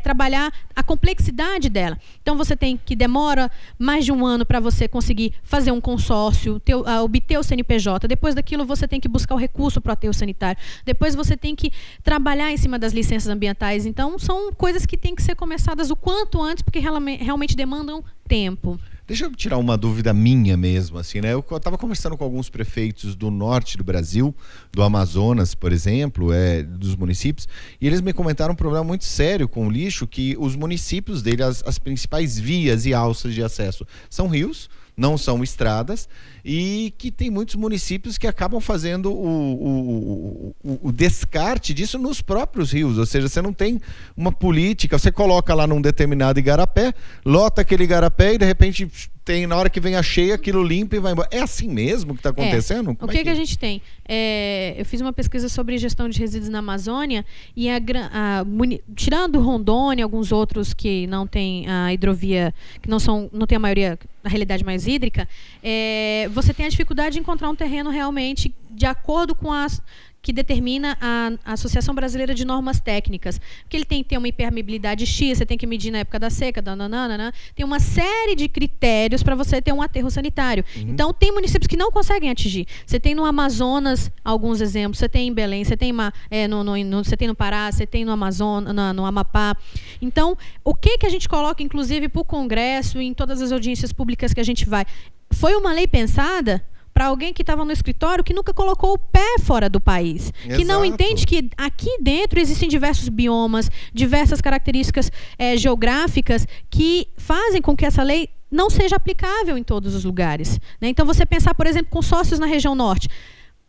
trabalhar a complexidade dela. Então, você tem que demora mais de 1 ano para você conseguir fazer um consórcio, obter o CNPJ. Depois daquilo, você tem que buscar o recurso para o aterro sanitário. Depois, você tem que trabalhar em cima das licenças ambientais. Então, são coisas que têm que ser começadas o quanto antes, porque realmente demandam tempo. Deixa eu tirar uma dúvida minha mesmo, assim, né? Eu estava conversando com alguns prefeitos do norte do Brasil, do Amazonas, por exemplo, dos municípios, e eles me comentaram um problema muito sério com o lixo, que os municípios dele, as principais vias e alças de acesso são rios, não são estradas, e que tem muitos municípios que acabam fazendo o descarte disso nos próprios rios, ou seja, você não tem uma política, você coloca lá num determinado igarapé, lota aquele igarapé e de repente na hora que vem a cheia, aquilo limpa e vai embora. É assim mesmo que está acontecendo? O que a gente tem? Eu fiz uma pesquisa sobre gestão de resíduos na Amazônia e tirando Rondônia, alguns outros que não têm a hidrovia, que não tem a maioria, na realidade, mais hídrica, você tem a dificuldade de encontrar um terreno realmente de acordo com que determina a Associação Brasileira de Normas Técnicas. Porque ele tem que ter uma impermeabilidade X, você tem que medir na época da seca, tem uma série de critérios para você ter um aterro sanitário. Então, tem municípios que não conseguem atingir. Você tem no Amazonas alguns exemplos, você tem em Belém, você tem, você tem no Pará, você tem no Amazonas, no Amapá. Então, o que a gente coloca, inclusive, para o Congresso, em todas as audiências públicas que a gente vai? Foi uma lei pensada para alguém que estava no escritório que nunca colocou o pé fora do país. Exato. Que não entende que aqui dentro existem diversos biomas, diversas características geográficas que fazem com que essa lei não seja aplicável em todos os lugares, né? Então, você pensar, por exemplo, consórcios na região norte.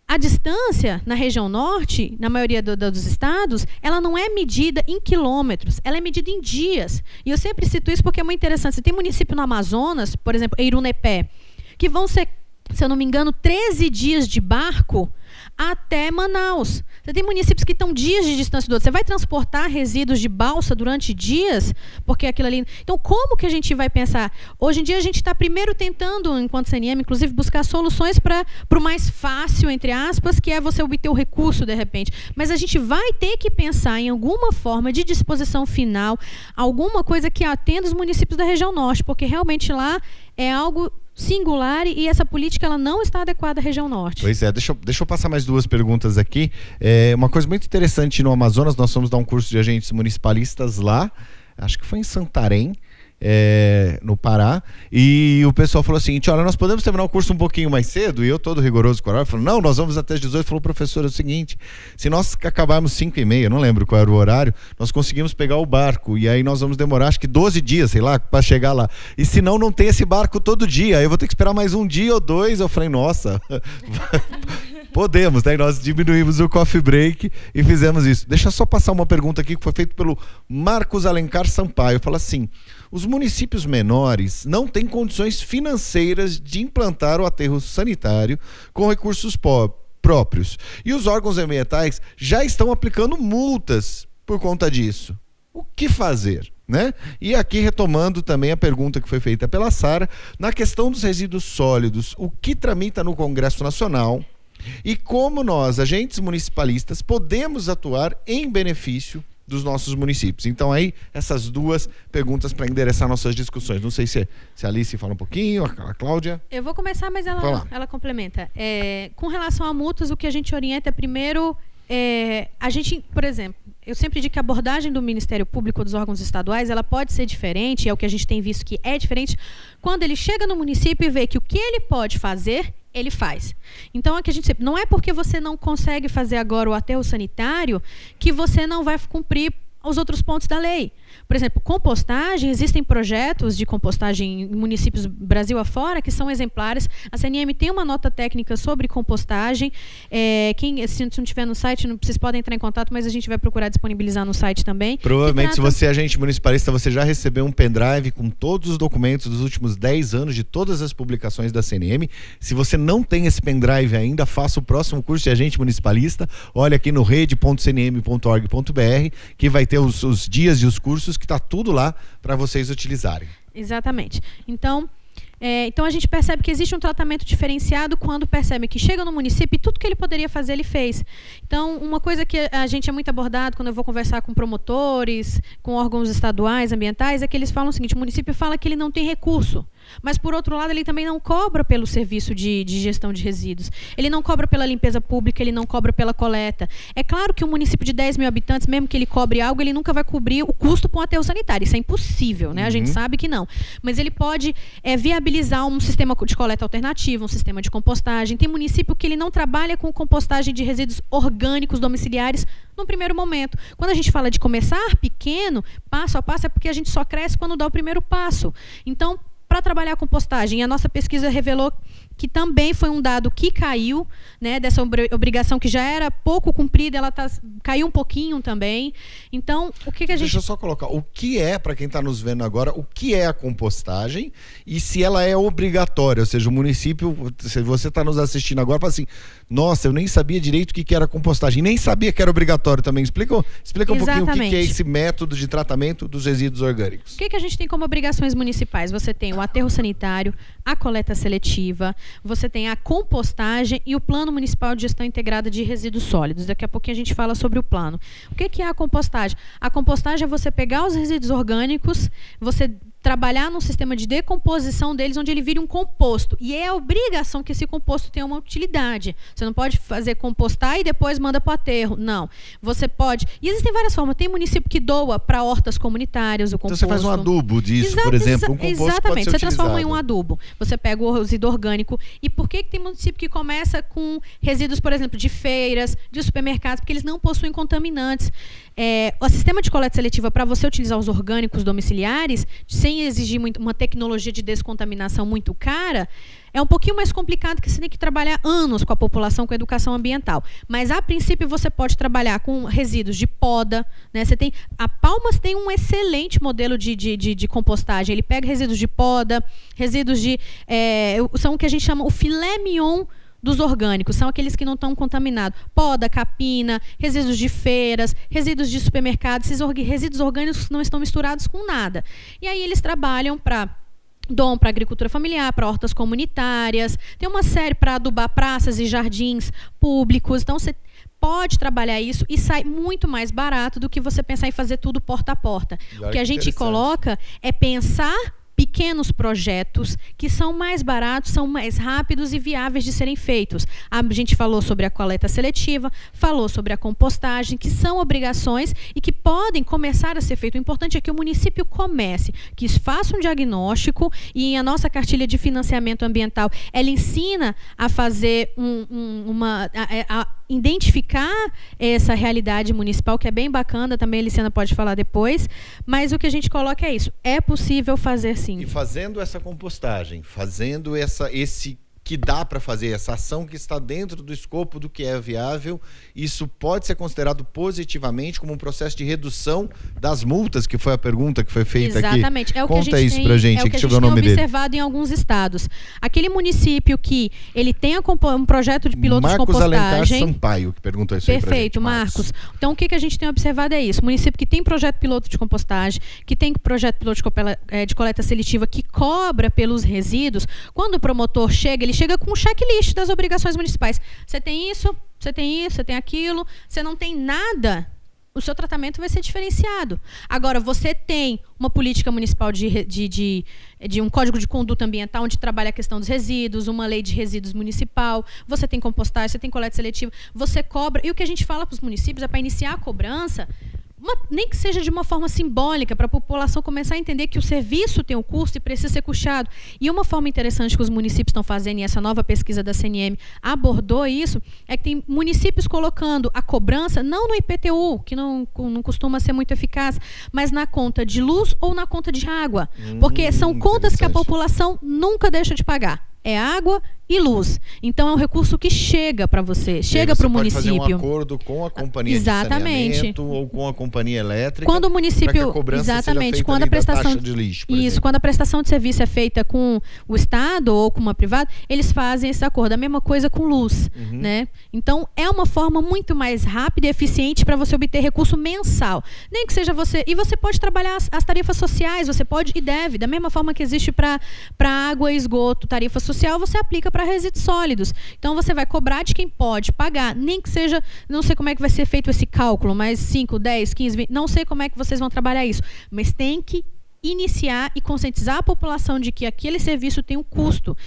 A distância na região norte, na maioria dos estados, ela não é medida em quilômetros, ela é medida em dias. E eu sempre cito isso porque é muito interessante. Você tem município no Amazonas, por exemplo, Eirunepé, que vão ser, se eu não me engano, 13 dias de barco até Manaus. Você tem municípios que estão dias de distância do outro. Você vai transportar resíduos de balsa durante dias? Porque aquilo ali... Então, como que a gente vai pensar? Hoje em dia, a gente está primeiro tentando, enquanto CNM, inclusive, buscar soluções para o mais fácil, entre aspas, que é você obter o recurso, de repente. Mas a gente vai ter que pensar em alguma forma de disposição final, alguma coisa que atenda os municípios da região norte, porque realmente lá é algo singular e essa política ela não está adequada à região norte. Pois é, deixa eu passar mais 2 perguntas aqui. Uma coisa muito interessante no Amazonas, nós fomos dar um curso de agentes municipalistas lá, acho que foi em Santarém, no Pará, e o pessoal falou assim, olha, nós podemos terminar o curso um pouquinho mais cedo? E eu todo rigoroso com a hora, falou, não, nós vamos até as 18. Falou, professor, é o seguinte, se nós acabarmos 5h30, não lembro qual era o horário, nós conseguimos pegar o barco, e aí nós vamos demorar acho que 12 dias, sei lá, para chegar lá, e senão não tem esse barco todo dia, aí eu vou ter que esperar mais 1 dia ou 2. Eu falei, nossa, podemos, né? Nós diminuímos o coffee break e fizemos isso. Deixa eu só passar uma pergunta aqui que foi feita pelo Marcos Alencar Sampaio. Fala assim, os municípios menores não têm condições financeiras de implantar o aterro sanitário com recursos próprios. E os órgãos ambientais já estão aplicando multas por conta disso. O que fazer? Né? E aqui retomando também a pergunta que foi feita pela Sara, na questão dos resíduos sólidos, o que tramita no Congresso Nacional e como nós, agentes municipalistas, podemos atuar em benefício dos nossos municípios. Então aí, essas duas perguntas para endereçar nossas discussões. Não sei se a Alice fala um pouquinho, a Cláudia. Eu vou começar, mas ela complementa. Com relação a multas, o que a gente orienta é primeiro... a gente, por exemplo, eu sempre digo que a abordagem do Ministério Público ou dos órgãos estaduais, ela pode ser diferente, é o que a gente tem visto que é diferente, quando ele chega no município e vê que o que ele pode fazer, ele faz. Então, aqui a gente sempre, não é porque você não consegue fazer agora o aterro sanitário que você não vai cumprir os outros pontos da lei. Por exemplo, compostagem, existem projetos de compostagem em municípios Brasil afora que são exemplares. A CNM tem uma nota técnica sobre compostagem. Se não tiver no site, vocês podem entrar em contato, mas a gente vai procurar disponibilizar no site também. Provavelmente, se você é agente municipalista, você já recebeu um pendrive com todos os documentos dos últimos 10 anos de todas as publicações da CNM. Se você não tem esse pendrive ainda, faça o próximo curso de agente municipalista. Olha aqui no rede.cnm.org.br que vai ter os dias e os cursos que está tudo lá para vocês utilizarem. Exatamente. Então a gente percebe que existe um tratamento diferenciado quando percebe que chega no município e tudo que ele poderia fazer, ele fez. Então, uma coisa que a gente é muito abordado quando eu vou conversar com promotores, com órgãos estaduais, ambientais, é que eles falam o seguinte: o município fala que ele não tem recurso, mas, por outro lado, ele também não cobra pelo serviço de gestão de resíduos. Ele não cobra pela limpeza pública, ele não cobra pela coleta. É claro que um município de 10 mil habitantes, mesmo que ele cobre algo, ele nunca vai cobrir o custo para um aterro sanitário. Isso é impossível, né? A gente sabe que não. Mas ele pode viabilizar um sistema de coleta alternativo, um sistema de compostagem. Tem município que ele não trabalha com compostagem de resíduos orgânicos domiciliares no primeiro momento. Quando a gente fala de começar pequeno, passo a passo, é porque a gente só cresce quando dá o primeiro passo. Então, para trabalhar a compostagem, a nossa pesquisa revelou que também foi um dado que caiu, né, dessa obrigação que já era pouco cumprida, ela caiu um pouquinho também. Então, o que a gente... Deixa eu só colocar, o que é, para quem está nos vendo agora, o que é a compostagem e se ela é obrigatória, ou seja, o município, se você está nos assistindo agora, fala assim, nossa, eu nem sabia direito o que era compostagem, nem sabia que era obrigatório também. Explica um pouquinho o que é esse método de tratamento dos resíduos orgânicos. O que a gente tem como obrigações municipais? Você tem o aterro sanitário, a coleta seletiva, você tem a compostagem e o Plano Municipal de Gestão Integrada de Resíduos Sólidos. Daqui a pouquinho a gente fala sobre o plano. O que é a compostagem? A compostagem é você pegar os resíduos orgânicos, você trabalhar num sistema de decomposição deles, onde ele vira um composto. E é a obrigação que esse composto tenha uma utilidade. Você não pode fazer compostar e depois manda para o aterro. Não. Você pode... E existem várias formas. Tem município que doa para hortas comunitárias o composto. Então você faz um adubo disso, por exemplo. Um composto exatamente. Pode ser você transforma em utilizado. um adubo. Você pega o resíduo orgânico. E por que tem município que começa com resíduos, por exemplo, de feiras, de supermercados? Porque eles não possuem contaminantes. O sistema de coleta seletiva, para você utilizar os orgânicos domiciliares, sem exigir uma tecnologia de descontaminação muito cara, é um pouquinho mais complicado, que você tem que trabalhar anos com a população, com a educação ambiental. Mas, a princípio, você pode trabalhar com resíduos de poda, né? A Palmas tem um excelente modelo de compostagem. Ele pega resíduos de poda, resíduos são o que a gente chama o filé mignon dos orgânicos, são aqueles que não estão contaminados. Poda, capina, resíduos de feiras, resíduos de supermercados. Esses resíduos orgânicos não estão misturados com nada. E aí eles trabalham para agricultura familiar, para hortas comunitárias. Tem uma série para adubar praças e jardins públicos. Então, você pode trabalhar isso e sai muito mais barato do que você pensar em fazer tudo porta a porta. O que a gente coloca é pensar pequenos projetos que são mais baratos, são mais rápidos e viáveis de serem feitos. A gente falou sobre a coleta seletiva, falou sobre a compostagem, que são obrigações e que podem começar a ser feitas. O importante é que o município comece, que faça um diagnóstico, e a nossa cartilha de financiamento ambiental, ela ensina a fazer a identificar essa realidade municipal, que é bem bacana, também a Luciana pode falar depois, mas o que a gente coloca é isso, é possível fazer sim. E fazendo essa compostagem, fazendo esse que dá para fazer, essa ação que está dentro do escopo do que é viável, isso pode ser considerado positivamente como um processo de redução das multas, que foi a pergunta que foi feita aqui. Exatamente. É o que Conta a gente isso tem, pra gente, é o que a gente tem observado em alguns estados. Aquele município que ele tem um projeto de piloto de compostagem... Marcos Alencar Sampaio, que perguntou isso aí pra gente. Perfeito, Marcos. Então, o que a gente tem observado é isso. Município que tem projeto piloto de compostagem, que tem projeto piloto de coleta seletiva, que cobra pelos resíduos, quando o promotor chega, ele chega com um checklist das obrigações municipais. Você tem isso, você tem isso, você tem aquilo, você não tem nada, o seu tratamento vai ser diferenciado. Agora, você tem uma política municipal de um código de conduta ambiental onde trabalha a questão dos resíduos, uma lei de resíduos municipal, você tem compostagem, você tem coleta seletiva, você cobra. E o que a gente fala para os municípios é para iniciar a cobrança, nem que seja de uma forma simbólica, para a população começar a entender que o serviço tem um custo e precisa ser custeado. E uma forma interessante que os municípios estão fazendo, e essa nova pesquisa da CNM abordou isso, é que tem municípios colocando a cobrança, não no IPTU, que não costuma ser muito eficaz, mas na conta de luz ou na conta de água. Porque são contas que a população nunca deixa de pagar. É água e luz. Então, é um recurso que chega para você, chega para o município. Você pode fazer um acordo com a companhia de saneamento ou com a companhia elétrica. Quando o município, que a cobrança exatamente, seja quando a prestação taxa de lixo, por exemplo. Quando a prestação de serviço é feita com o Estado ou com uma privada, eles fazem esse acordo. A mesma coisa com luz, né? Então, é uma forma muito mais rápida e eficiente para você obter recurso mensal. Nem que seja você... E você pode trabalhar as tarifas sociais, você pode e deve. Da mesma forma que existe para água e esgoto, tarifa social, você aplica para resíduos sólidos. Então, você vai cobrar de quem pode pagar. Nem que seja... Não sei como é que vai ser feito esse cálculo, mas 5, 10, 15, 20... Não sei como é que vocês vão trabalhar isso. Mas tem que iniciar e conscientizar a população de que aquele serviço tem um custo.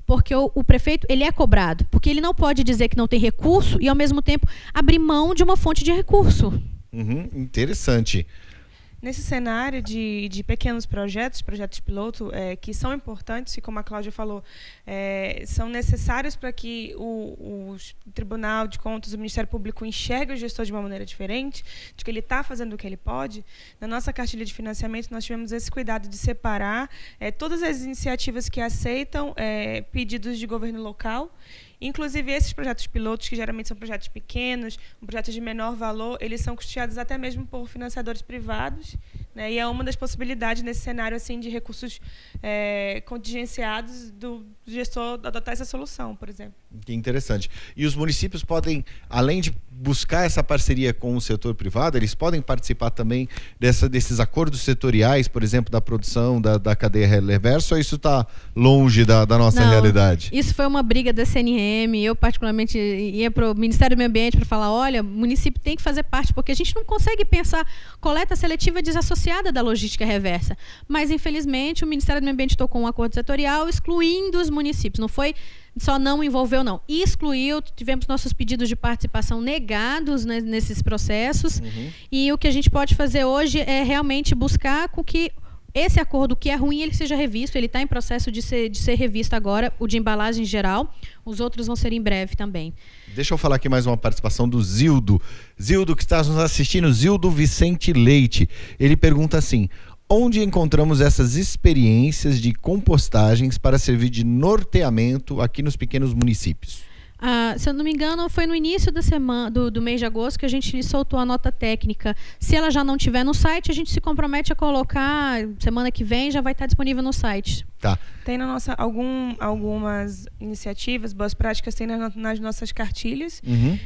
Porque o prefeito, ele é cobrado. Porque ele não pode dizer que não tem recurso e, ao mesmo tempo, abrir mão de uma fonte de recurso. Interessante. Nesse cenário de pequenos projetos piloto, que são importantes, e como a Cláudia falou, são necessários para que o Tribunal de Contas, o Ministério Público enxergue o gestor de uma maneira diferente, de que ele está fazendo o que ele pode. Na nossa cartilha de financiamento, nós tivemos esse cuidado de separar todas as iniciativas que aceitam pedidos de governo local. Inclusive, esses projetos pilotos, que geralmente são projetos pequenos, projetos de menor valor, eles são custeados até mesmo por financiadores privados, né? E é uma das possibilidades nesse cenário assim, de recursos contingenciados do gestor adotar essa solução, por exemplo. Que interessante. E os municípios podem, além de buscar essa parceria com o setor privado, eles podem participar também desses acordos setoriais, por exemplo, da produção da cadeia reversa, ou isso está longe da nossa realidade? Isso foi uma briga da CNM. Eu, particularmente, ia para o Ministério do Meio Ambiente para falar, olha, o município tem que fazer parte, porque a gente não consegue pensar coleta seletiva desassociada da logística reversa. Mas, infelizmente, o Ministério do Meio Ambiente tocou um acordo setorial excluindo os municípios. Não foi só não envolveu, não. Excluiu, tivemos nossos pedidos de participação negados, né, nesses processos. E o que a gente pode fazer hoje é realmente buscar com que esse acordo, que é ruim, ele seja revisto. Ele está em processo de ser revisto agora, o de embalagem geral. Os outros vão ser em breve também. Deixa eu falar aqui mais uma participação do Zildo. Zildo, que está nos assistindo, Zildo Vicente Leite. Ele pergunta assim: onde encontramos essas experiências de compostagens para servir de norteamento aqui nos pequenos municípios? Se eu não me engano, foi no início da semana, do mês de agosto, que a gente soltou a nota técnica. Se ela já não estiver no site, a gente se compromete a colocar, semana que vem já vai estar disponível no site. Tá. Tem na nossa, algumas iniciativas, boas práticas, tem nas nossas cartilhas.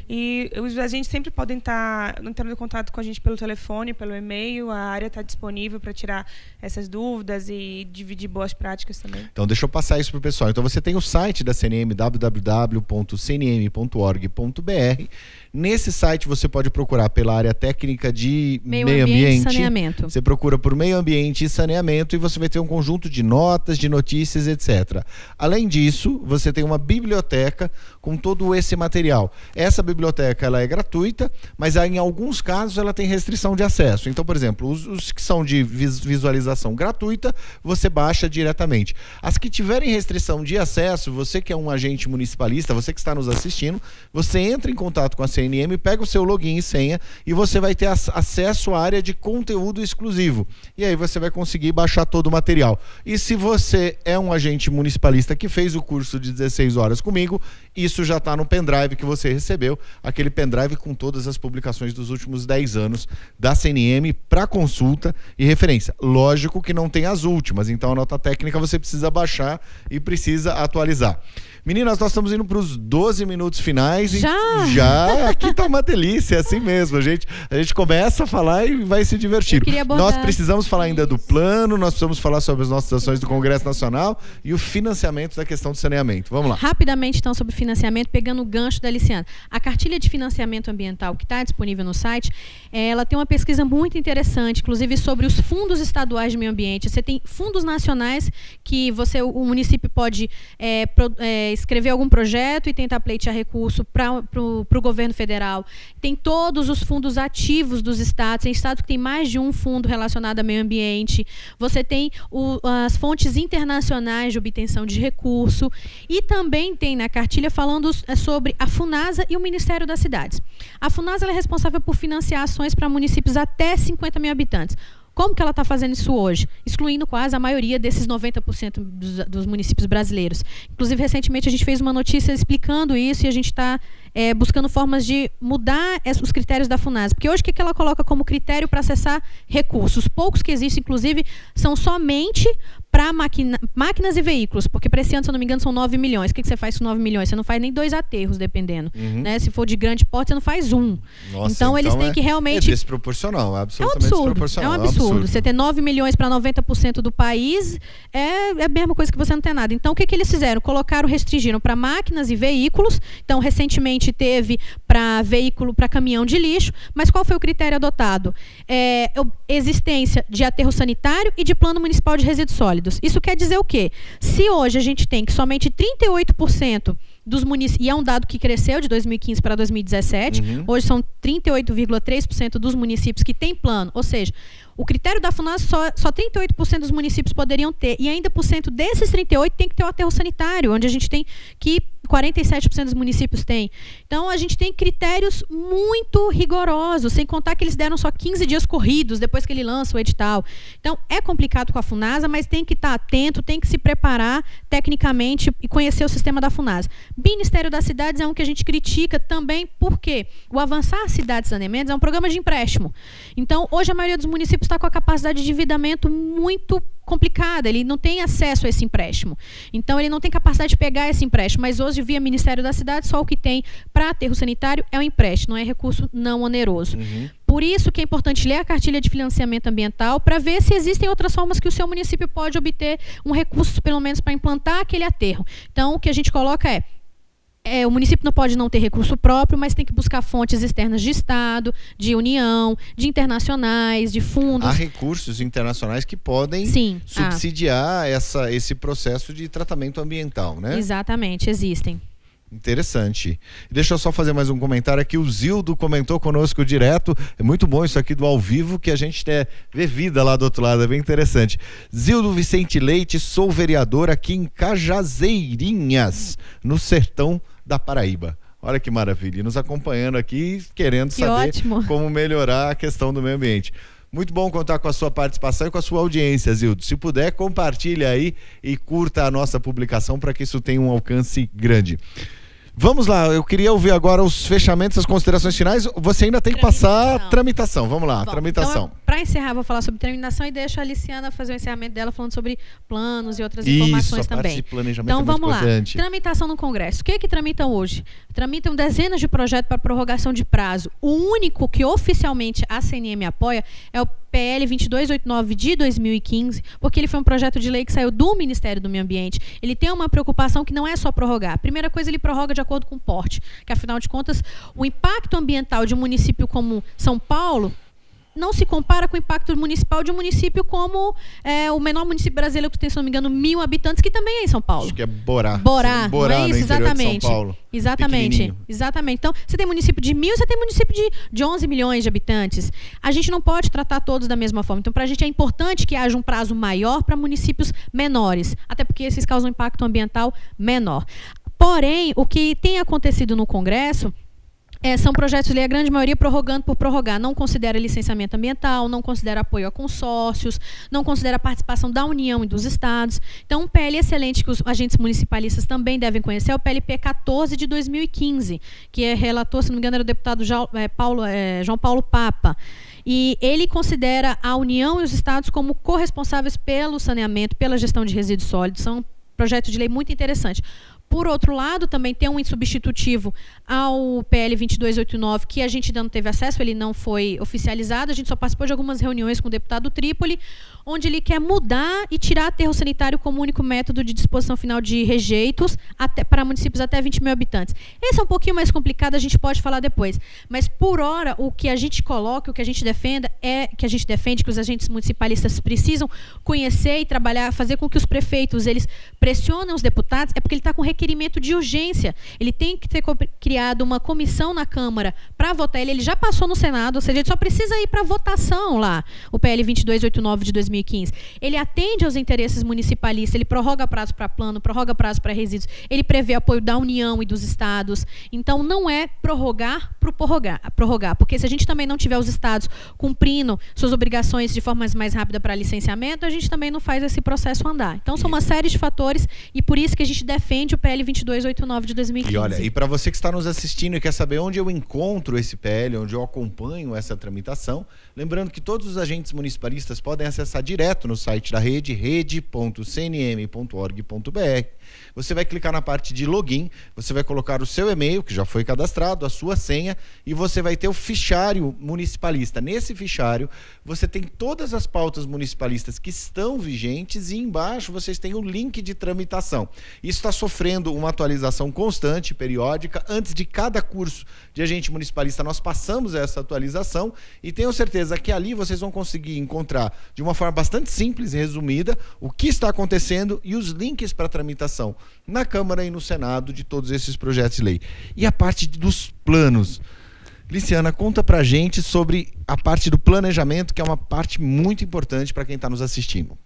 E os agentes sempre podem estar entrando em contato com a gente pelo telefone, pelo e-mail. A área está disponível para tirar essas dúvidas e dividir boas práticas também. Então, deixa eu passar isso para o pessoal. Então, você tem o site da CNM, www.cnm.org.br. Nesse site, você pode procurar pela área técnica de meio ambiente e saneamento. Você procura por meio ambiente e saneamento e você vai ter um conjunto de notas, de notícias, etc. Além disso, você tem uma biblioteca com todo esse material. Essa biblioteca ela é gratuita, mas em alguns casos ela tem restrição de acesso. Então, por exemplo, os que são de visualização gratuita, você baixa diretamente. As que tiverem restrição de acesso, você que é um agente municipalista, você que está nos assistindo, você entra em contato com a CNM, pega o seu login e senha e você vai ter acesso à área de conteúdo exclusivo. E aí você vai conseguir baixar todo o material. E se você é um agente municipalista que fez o curso de 16 horas comigo, isso já está no pendrive que você recebeu, aquele pendrive com todas as publicações dos últimos 10 anos da CNM para consulta e referência. Lógico que não tem as últimas, então a nota técnica você precisa baixar e precisa atualizar. Meninas, nós estamos indo para os 12 minutos finais. Já? Aqui tá uma delícia, é assim mesmo. A gente começa a falar e vai se divertir. Eu queria abordar. Nós precisamos falar ainda do plano, nós precisamos falar sobre as nossas ações do Congresso Congresso Nacional e o financiamento da questão do saneamento. Vamos lá. Rapidamente, então, sobre financiamento, pegando o gancho da Aliciana. A cartilha de financiamento ambiental que está disponível no site, ela tem uma pesquisa muito interessante, inclusive sobre os fundos estaduais de meio ambiente. Você tem fundos nacionais que o município pode escrever algum projeto e tentar pleitear recurso para o governo federal. Tem todos os fundos ativos dos estados, tem estados que tem mais de um fundo relacionado a meio ambiente. Você tem as fontes internacionais de obtenção de recurso e também tem na cartilha falando sobre a Funasa e o Ministério das Cidades. A Funasa ela é responsável por financiar ações para municípios até 50 mil habitantes. Como que ela está fazendo isso hoje? Excluindo quase a maioria desses 90% dos municípios brasileiros. Inclusive, recentemente, a gente fez uma notícia explicando isso e a gente está buscando formas de mudar os critérios da Funasa. Porque hoje, o que ela coloca como critério para acessar recursos? Os poucos que existem, inclusive, são somente para máquinas e veículos. Porque para esse ano, se eu não me engano, são 9 milhões. O que você faz com 9 milhões? Você não faz nem 2 aterros, dependendo. Né? Se for de grande porte, você não faz um. Nossa, então, eles têm que realmente... É desproporcional, absolutamente desproporcional. É um absurdo. Você ter 9 milhões para 90% do país é a mesma coisa que você não ter nada. Então, o que eles fizeram? Restringiram para máquinas e veículos. Então, recentemente teve para veículo, para caminhão de lixo. Mas qual foi o critério adotado? Existência de aterro sanitário e de plano municipal de resíduos sólidos. Isso quer dizer o quê? Se hoje a gente tem que somente 38% dos municípios, e é um dado que cresceu de 2015 para 2017, hoje são 38,3% dos municípios que têm plano, ou seja, o critério da Funasa só 38% dos municípios poderiam ter, e ainda por cento desses 38% tem que ter o aterro sanitário, onde a gente tem que 47% dos municípios têm. Então, a gente tem critérios muito rigorosos, sem contar que eles deram só 15 dias corridos depois que ele lança o edital. Então, é complicado com a Funasa, mas tem que estar atento, tem que se preparar tecnicamente e conhecer o sistema da Funasa. Ministério das Cidades é um que a gente critica também, porque o Avançar Cidades e Saneamentos é um programa de empréstimo. Então, hoje a maioria dos municípios está com a capacidade de endividamento muito complicada, ele não tem acesso a esse empréstimo. Então, ele não tem capacidade de pegar esse empréstimo, mas hoje, via Ministério da Cidade, só o que tem para aterro sanitário é o empréstimo, não é recurso não oneroso. Por isso que é importante ler a cartilha de financiamento ambiental para ver se existem outras formas que o seu município pode obter um recurso, pelo menos, para implantar aquele aterro. Então, o que a gente coloca o município não pode não ter recurso próprio, mas tem que buscar fontes externas de Estado, de União, de internacionais, de fundos. Há recursos internacionais que podem subsidiar esse processo de tratamento ambiental, né? Exatamente, existem. Interessante. Deixa eu só fazer mais um comentário aqui. O Zildo comentou conosco direto. É muito bom isso aqui do ao vivo, que a gente vê vida lá do outro lado. É bem interessante. Zildo Vicente Leite, sou vereador aqui em Cajazeirinhas, no sertão da Paraíba. Olha que maravilha. E nos acompanhando aqui, querendo saber como melhorar a questão do meio ambiente. Muito bom contar com a sua participação e com a sua audiência, Zildo. Se puder, compartilha aí e curta a nossa publicação para que isso tenha um alcance grande. Vamos lá, eu queria ouvir agora os fechamentos, as considerações finais. Você ainda tem que passar a tramitação. Vamos lá, tramitação. Então, para encerrar, vou falar sobre tramitação e deixo a Aliciana fazer o encerramento dela falando sobre planos e outras informações também. Parte de planejamento então, vamos lá. Importante. Tramitação no Congresso. O que tramitam hoje? Tramitam dezenas de projetos para prorrogação de prazo. O único que oficialmente a CNM apoia é o PL 2289 de 2015, porque ele foi um projeto de lei que saiu do Ministério do Meio Ambiente. Ele tem uma preocupação que não é só prorrogar. A primeira coisa, ele prorroga de acordo com o porte, que afinal de contas, o impacto ambiental de um município como São Paulo não se compara com o impacto municipal de um município como o menor município brasileiro, que tem, se não me engano, 1.000 habitantes, que também é em São Paulo. Acho que é Borá. Borá, não é isso? Exatamente. São Paulo. Exatamente. Então, você tem município de 1.000, você tem município de 11 milhões de habitantes. A gente não pode tratar todos da mesma forma. Então, para a gente é importante que haja um prazo maior para municípios menores, até porque esses causam impacto ambiental menor. Porém, o que tem acontecido no Congresso são projetos de lei, a grande maioria prorrogando por prorrogar. Não considera licenciamento ambiental, não considera apoio a consórcios, não considera a participação da União e dos estados. Então, um PL excelente que os agentes municipalistas também devem conhecer é o PLP 14 de 2015, que é relator, se não me engano, era o deputado João Paulo Papa. E ele considera a União e os estados como corresponsáveis pelo saneamento, pela gestão de resíduos sólidos. São um projeto de lei muito interessante. Por outro lado, também tem um substitutivo ao PL 2289, que a gente ainda não teve acesso, ele não foi oficializado, a gente só participou de algumas reuniões com o deputado Trípoli, onde ele quer mudar e tirar aterro sanitário como único método de disposição final de rejeitos para municípios até 20 mil habitantes. Esse é um pouquinho mais complicado, a gente pode falar depois. Mas, por hora, o que a gente coloca, o que a gente defende, que os agentes municipalistas precisam conhecer e trabalhar, fazer com que os prefeitos eles pressionem os deputados, é porque ele está com requerimento de urgência. Ele tem que ter criado uma comissão na Câmara para votar ele já passou no Senado, ou seja, ele só precisa ir para votação lá, o PL 2289 de 2015. Ele atende aos interesses municipalistas, ele prorroga prazo para plano, prorroga prazo para resíduos, ele prevê apoio da União e dos estados. Então, não é prorrogar por prorrogar, porque se a gente também não tiver os estados cumprindo suas obrigações de forma mais rápida para licenciamento, a gente também não faz esse processo andar. Então, são uma série de fatores e por isso que a gente defende o PL 2289 de 2015. E olha, e para você que está nos assistindo e quer saber onde eu encontro esse PL, onde eu acompanho essa tramitação, lembrando que todos os agentes municipalistas podem acessar direto no site da rede, rede.cnm.org.br. Você vai clicar na parte de login, você vai colocar o seu e-mail, que já foi cadastrado, a sua senha, e você vai ter o fichário municipalista. Nesse fichário, você tem todas as pautas municipalistas que estão vigentes e embaixo vocês têm o link de tramitação. Isso está sofrendo uma atualização constante, periódica. Antes de cada curso de agente municipalista, nós passamos essa atualização e tenho certeza que ali vocês vão conseguir encontrar de uma forma bastante simples e resumida o que está acontecendo e os links para tramitação na Câmara e no Senado de todos esses projetos de lei. E a parte dos planos. Liciana, conta pra gente sobre a parte do planejamento, que é uma parte muito importante para quem está nos assistindo.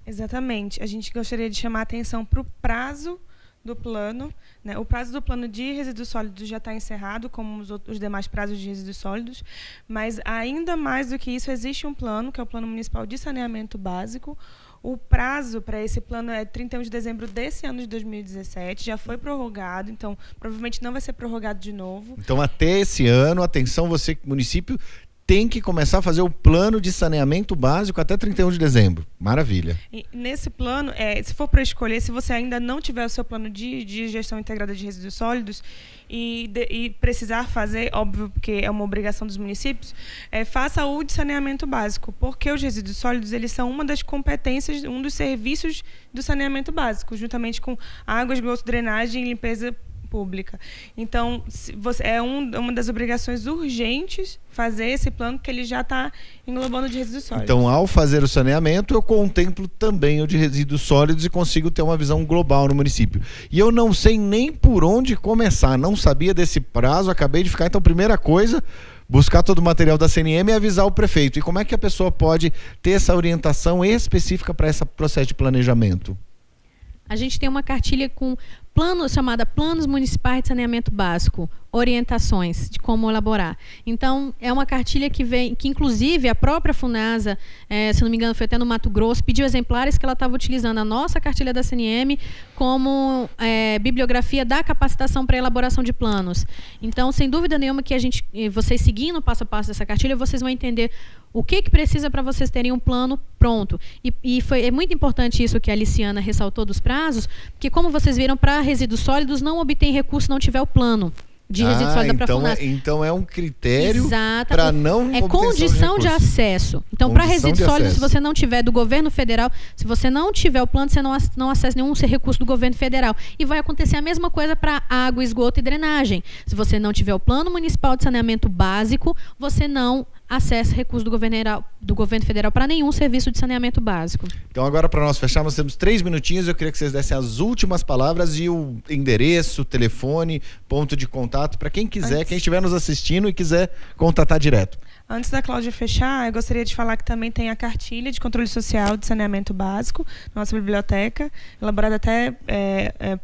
Exatamente. A gente gostaria de chamar a atenção para o prazo do plano, né? O prazo do plano de resíduos sólidos já está encerrado, como os demais prazos de resíduos sólidos, mas ainda mais do que isso, existe um plano, que é o Plano Municipal de Saneamento Básico. O prazo para esse plano é 31 de dezembro desse ano de 2017, já foi prorrogado, então provavelmente não vai ser prorrogado de novo. Então, até esse ano, atenção, você, município, tem que começar a fazer o plano de saneamento básico até 31 de dezembro. Maravilha. E nesse plano, se for para escolher, se você ainda não tiver o seu plano de gestão integrada de resíduos sólidos e precisar fazer, óbvio, porque é uma obrigação dos municípios, faça o de saneamento básico, porque os resíduos sólidos eles são uma das competências, um dos serviços do saneamento básico, juntamente com água, esgoto, drenagem e limpeza pública. Então, uma das obrigações urgentes fazer esse plano, que ele já está englobando de resíduos sólidos. Então, ao fazer o saneamento, eu contemplo também o de resíduos sólidos e consigo ter uma visão global no município. E eu não sei nem por onde começar, não sabia desse prazo, acabei de ficar. Então, primeira coisa, buscar todo o material da CNM e avisar o prefeito. E como é que a pessoa pode ter essa orientação específica para esse processo de planejamento? A gente tem uma cartilha com chamada Planos Municipais de Saneamento Básico, orientações de como elaborar. Então, é uma cartilha que inclusive a própria Funasa, se não me engano, foi até no Mato Grosso, pediu exemplares que ela estava utilizando a nossa cartilha da CNM como bibliografia da capacitação para elaboração de planos. Então, sem dúvida nenhuma que vocês seguindo o passo a passo dessa cartilha, vocês vão entender o que precisa para vocês terem um plano pronto. É muito importante isso que a Liciana ressaltou dos prazos, porque como vocês viram, para resíduos sólidos não obtém recurso se não tiver o plano de resíduos sólidos da Funasa. Então é um critério para não é condição de acesso. Então, para resíduos sólidos, se você não tiver do governo federal, se você não tiver o plano, você não acessa nenhum recurso do governo federal. E vai acontecer a mesma coisa para água, esgoto e drenagem. Se você não tiver o plano municipal de saneamento básico, você não acessa recurso do governo federal para nenhum serviço de saneamento básico. Então, agora, para nós fechar, nós temos 3 minutinhos. Eu queria que vocês dessem as últimas palavras e o endereço, telefone, ponto de contato, para quem quiser, quem estiver nos assistindo e quiser contatar direto. Antes da Cláudia fechar, eu gostaria de falar que também tem a cartilha de controle social de saneamento básico, nossa biblioteca, elaborada até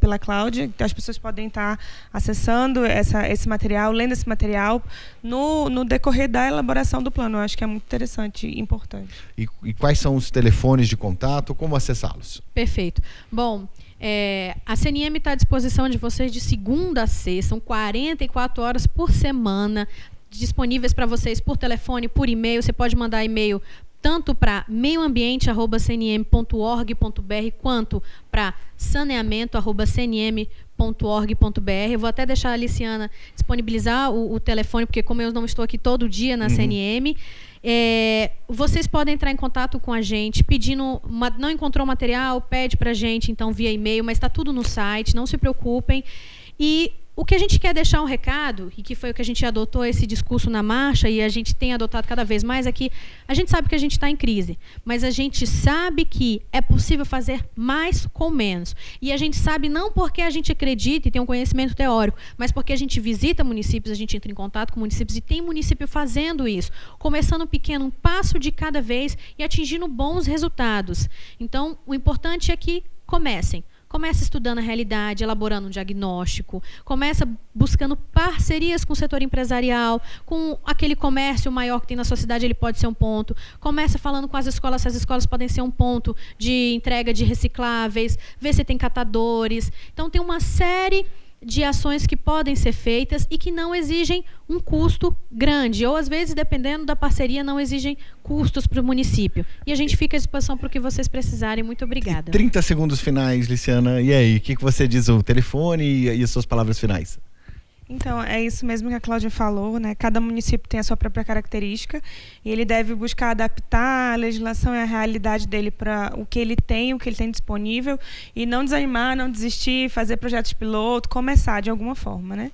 pela Cláudia. As pessoas podem estar acessando esse material, lendo esse material no decorrer da elaboração do plano. Eu acho que é muito interessante e importante. E quais são os telefones de contato? Como acessá-los? Perfeito. Bom, a CNM está à disposição de vocês de segunda a sexta, são 44 horas por semana, disponíveis para vocês por telefone, por e-mail. Você pode mandar e-mail tanto para meioambiente@cnm.org.br quanto para saneamento@cnm.org.br. Eu vou até deixar a Liciana disponibilizar o telefone, porque como eu não estou aqui todo dia na CNM, vocês podem entrar em contato com a gente pedindo, não encontrou material, pede para a gente então via e-mail, mas está tudo no site, não se preocupem. E o que a gente quer deixar um recado, e que foi o que a gente adotou esse discurso na marcha, e a gente tem adotado cada vez mais, é que a gente sabe que a gente está em crise, mas a gente sabe que é possível fazer mais com menos. E a gente sabe não porque a gente acredita e tem um conhecimento teórico, mas porque a gente visita municípios, a gente entra em contato com municípios e tem município fazendo isso, começando pequeno, um passo de cada vez e atingindo bons resultados. Então, o importante é que comecem. Começa estudando a realidade, elaborando um diagnóstico, começa buscando parcerias com o setor empresarial, com aquele comércio maior que tem na sua cidade, ele pode ser um ponto. Começa falando com as escolas, se as escolas podem ser um ponto de entrega de recicláveis, vê se tem catadores. Então tem uma série de ações que podem ser feitas e que não exigem um custo grande, ou às vezes, dependendo da parceria, não exigem custos para o município. E a gente fica à disposição para o que vocês precisarem. Muito obrigada. 30 segundos finais, Liciana. E aí, o que você diz, o telefone e as suas palavras finais? Então, é isso mesmo que a Cláudia falou, né? Cada município tem a sua própria característica e ele deve buscar adaptar a legislação e a realidade dele para o que ele tem disponível e não desanimar, não desistir, fazer projetos piloto, começar de alguma forma, né?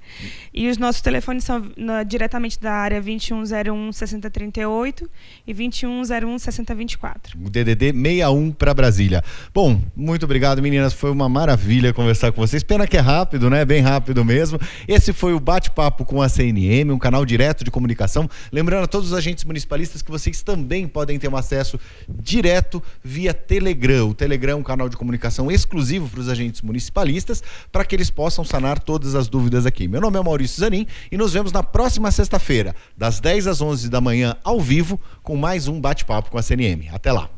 E os nossos telefones são diretamente da área 2101-6038 e 2101-6024. O DDD 61 para Brasília. Bom, muito obrigado, meninas. Foi uma maravilha conversar com vocês. Pena que é rápido, né? Bem rápido mesmo. Esse foi o Bate-Papo com a CNM, um canal direto de comunicação. Lembrando a todos os agentes municipalistas que vocês também podem ter um acesso direto via Telegram. O Telegram é um canal de comunicação exclusivo para os agentes municipalistas, para que eles possam sanar todas as dúvidas aqui. Meu nome é Maurício Zanin e nos vemos na próxima sexta-feira, das 10 às 11 da manhã, ao vivo, com mais um Bate-Papo com a CNM. Até lá!